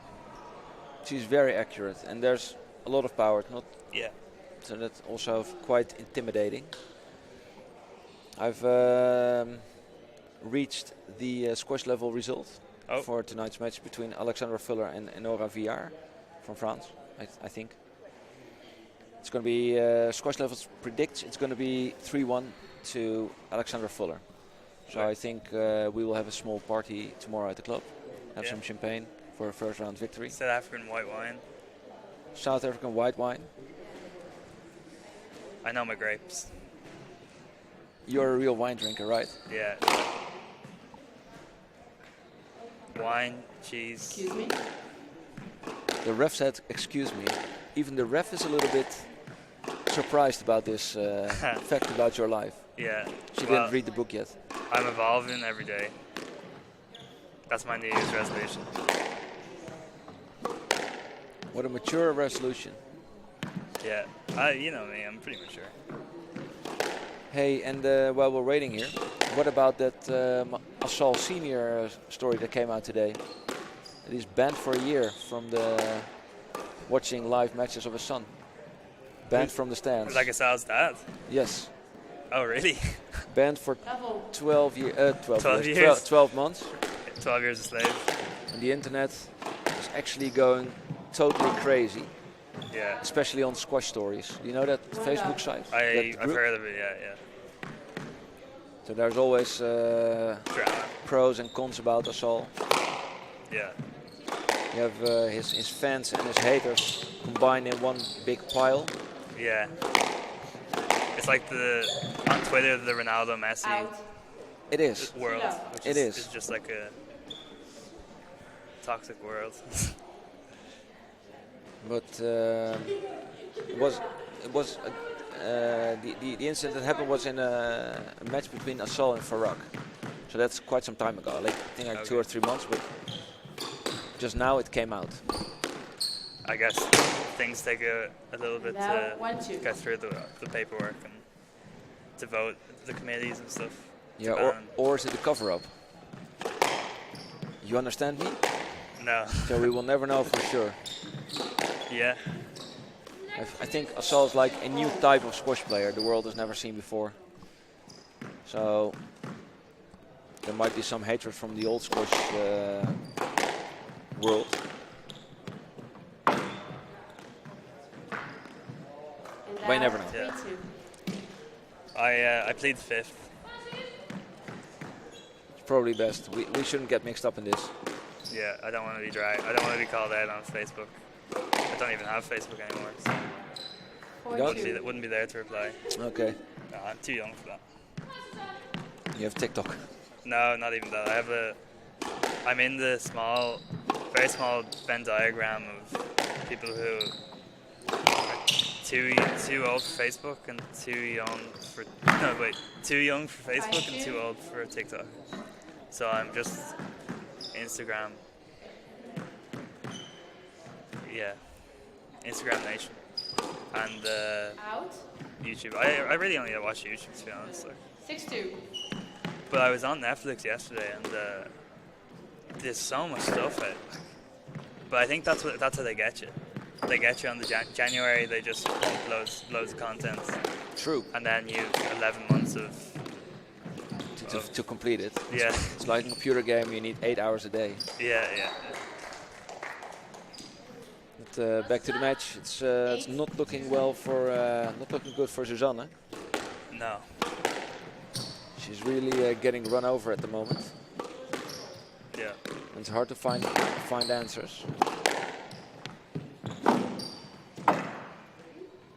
Speaker 2: She's very accurate and there's a lot of power. Not
Speaker 3: Yeah.
Speaker 2: So that's also quite intimidating. I've reached the squash level result for tonight's match between Alexandra Fuller and Nora Villar from France, I think. It's going to be, squash levels predicts it's going to be 3-1 to Alexandra Fuller. So I think we will have a small party tomorrow at the club. Have some champagne for a first round victory.
Speaker 3: South African white wine.
Speaker 2: South African white wine.
Speaker 3: I know my grapes.
Speaker 2: You're a real wine drinker, right?
Speaker 3: Yeah. Wine, cheese.
Speaker 4: Excuse me.
Speaker 2: The ref said, excuse me. Even the ref is a little bit surprised about this fact about your life.
Speaker 3: Yeah.
Speaker 2: She
Speaker 3: Well,
Speaker 2: didn't read the book yet.
Speaker 3: I'm evolving every day. That's my New Year's resolution.
Speaker 2: What a mature resolution.
Speaker 3: Yeah. You know me, I'm pretty mature.
Speaker 2: Hey, and while we're waiting here, what about that Assal Senior story that came out today? That he's banned for a year from the watching live matches of his son. Banned from the stands.
Speaker 3: Like Asal's dad?
Speaker 2: Yes.
Speaker 3: Oh, really?
Speaker 2: Banned for
Speaker 4: Double.
Speaker 2: 12
Speaker 3: 12
Speaker 2: years.
Speaker 3: years.
Speaker 2: 12 months.
Speaker 3: 12 years a slave.
Speaker 2: And the internet is actually going totally crazy,
Speaker 3: Yeah.
Speaker 2: especially on squash stories. You know that Facebook site?
Speaker 3: I've
Speaker 2: That group?
Speaker 3: heard of it. Yeah.
Speaker 2: So there's always
Speaker 3: Drama.
Speaker 2: pros and cons about Asal.
Speaker 3: Yeah.
Speaker 2: You have his fans and his haters combined in one big pile.
Speaker 3: Yeah. It's like on Twitter the Ronaldo Messi
Speaker 4: Out.
Speaker 2: It is.
Speaker 3: world.
Speaker 4: No.
Speaker 3: Which
Speaker 2: It is.
Speaker 3: It's just like a toxic world.
Speaker 2: But the incident that happened was in a match between Asal and Farak. So that's quite some time ago. Like, I think like 2 or 3 months. But just now it came out.
Speaker 3: I guess things take a little bit
Speaker 4: Now,
Speaker 3: to
Speaker 4: 1-2.
Speaker 3: get through the paperwork and to vote the committees and stuff.
Speaker 2: Yeah,
Speaker 3: to ban.
Speaker 2: or is it a cover-up? You understand me?
Speaker 3: No.
Speaker 2: So we will never know for sure.
Speaker 3: Yeah.
Speaker 2: I think Asal is like a new type of squash player the world has never seen before. So there might be some hatred from the old squash world.
Speaker 4: And
Speaker 2: But you never know.
Speaker 3: Yeah.
Speaker 4: 3-2.
Speaker 3: I plead fifth.
Speaker 2: It's probably best. We shouldn't get mixed up in this.
Speaker 3: Yeah, I don't want to be dragged. I don't want to be called out on Facebook. I don't even have Facebook anymore, so
Speaker 2: don't?
Speaker 3: wouldn't be there to reply.
Speaker 2: Okay.
Speaker 3: No, I'm too young for that.
Speaker 2: You have TikTok.
Speaker 3: No, not even that. I'm in the very small Venn diagram of people who are too old for Facebook and too young for Facebook and too old for TikTok. So I'm just Instagram. Yeah, Instagram Nation and
Speaker 4: Out.
Speaker 3: YouTube. I really only watch YouTube, to be honest. Like.
Speaker 4: 6-2.
Speaker 3: But I was on Netflix yesterday, and there's so much stuff out. But I think that's how they get you. They get you on the January. They just pump loads of content.
Speaker 2: True.
Speaker 3: And then you've 11 months of
Speaker 2: To complete it.
Speaker 3: Yeah.
Speaker 2: It's like a computer game. You need 8 hours a day.
Speaker 3: Yeah.
Speaker 2: But back to the match. It's not looking well for not looking good for Susanne.
Speaker 3: No.
Speaker 2: She's really getting run over at the moment.
Speaker 3: Yeah.
Speaker 2: And it's hard to find answers.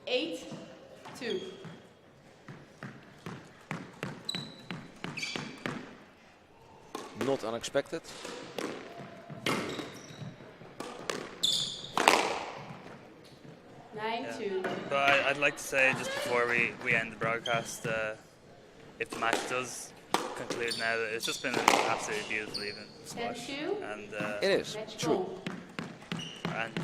Speaker 4: 8-2.
Speaker 2: Not unexpected.
Speaker 4: Nine
Speaker 3: Yeah.
Speaker 4: 2.
Speaker 3: But I'd like to say just before we end the broadcast, if the match does conclude now, that it's just been an absolutely beautiful evening of squash.
Speaker 4: 10-2.
Speaker 3: And
Speaker 2: It is
Speaker 4: Match
Speaker 2: true.
Speaker 4: ball.
Speaker 3: and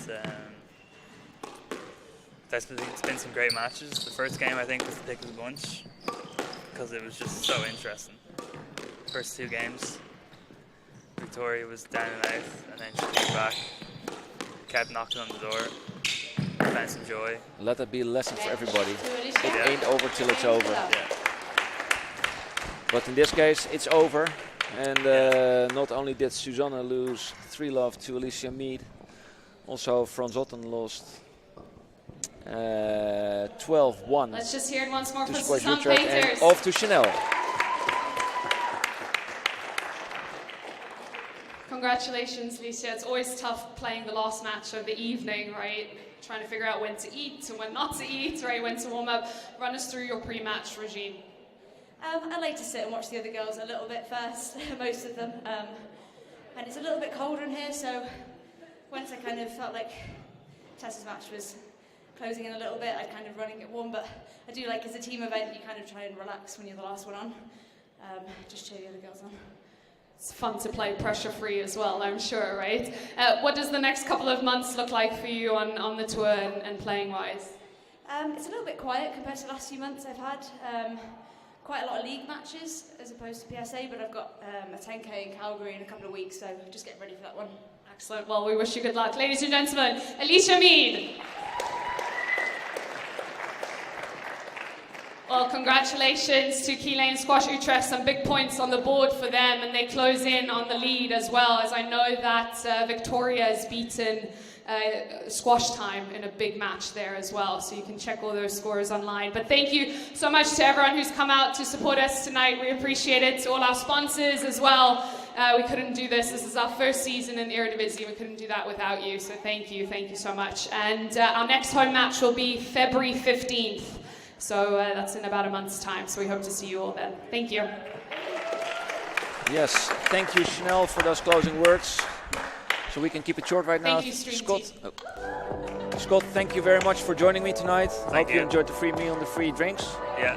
Speaker 3: it's been some great matches. The first game I think was the pick of the bunch because it was just so interesting. First 2 games, Victoria was down and out, and then she came back, kept knocking on the door, found some joy.
Speaker 2: Let that be a lesson for everybody.
Speaker 4: It
Speaker 2: It ain't over till it's over.
Speaker 3: Yeah.
Speaker 2: But in this case, it's over. And not only did Susanne lose 3-love to Alicia Mead, also Frans Otten lost 12-1
Speaker 1: Let's just hear it once more
Speaker 2: to
Speaker 1: for
Speaker 2: Squash
Speaker 1: Susanne
Speaker 2: Utrecht and
Speaker 1: Peters.
Speaker 2: off to Chanel.
Speaker 1: Congratulations, Alicia. It's always tough playing the last match of the evening, right? Trying to figure out when to eat and when not to eat, right? When to warm up. Run us through your pre-match regime.
Speaker 6: I like to sit and watch the other girls a little bit first, most of them. And it's a little bit colder in here, so once I kind of felt like Tessa's match was closing in a little bit, I kind of running it warm. But I do like, as a team event, you kind of try and relax when you're the last one on. Just cheer the other girls on.
Speaker 1: It's fun to play pressure-free as well, I'm sure, right? What does the next couple of months look like for you on the tour and playing-wise?
Speaker 6: It's a little bit quiet compared to the last few months I've had. Quite a lot of league matches as opposed to PSA, but I've got a 10k in Calgary in a couple of weeks, so just getting ready for that one.
Speaker 1: Excellent. Well, we wish you good luck. Ladies and gentlemen, Alicia Mead. Well, congratulations to Keelane Squash Utrecht. Some big points on the board for them, and they close in on the lead as well, as I know that Victoria has beaten Squash Time in a big match there as well. So you can check all those scores online. But thank you so much to everyone who's come out to support us tonight. We appreciate it. To all our sponsors as well. We couldn't do this. This is our first season in Eredivisie. We couldn't do that without you. So thank you so much. And our next home match will be February 15th. So that's in about a month's time. So we hope to see you all then. Thank you.
Speaker 2: Yes, thank you, Chanel, for those closing words. So we can keep it short right now.
Speaker 1: Thank you, Stream
Speaker 2: Scott.
Speaker 1: Team.
Speaker 2: Scott, thank you very much for joining me tonight.
Speaker 3: Thank
Speaker 2: Hope you
Speaker 3: you.
Speaker 2: enjoyed the free meal and the free drinks.
Speaker 3: Yeah,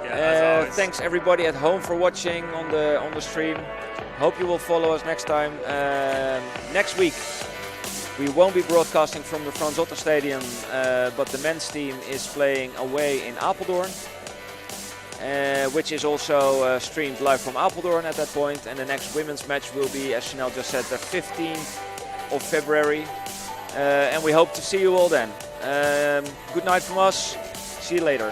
Speaker 3: as always.
Speaker 2: Thanks everybody at home for watching on the stream. Hope you will follow us next time. Next week we won't be broadcasting from the Frans Otten Stadion, but the men's team is playing away in Apeldoorn, which is also streamed live from Apeldoorn at that point. And the next women's match will be, as Chanel just said, the 15th of February. And we hope to see you all then. Good night from us. See you later.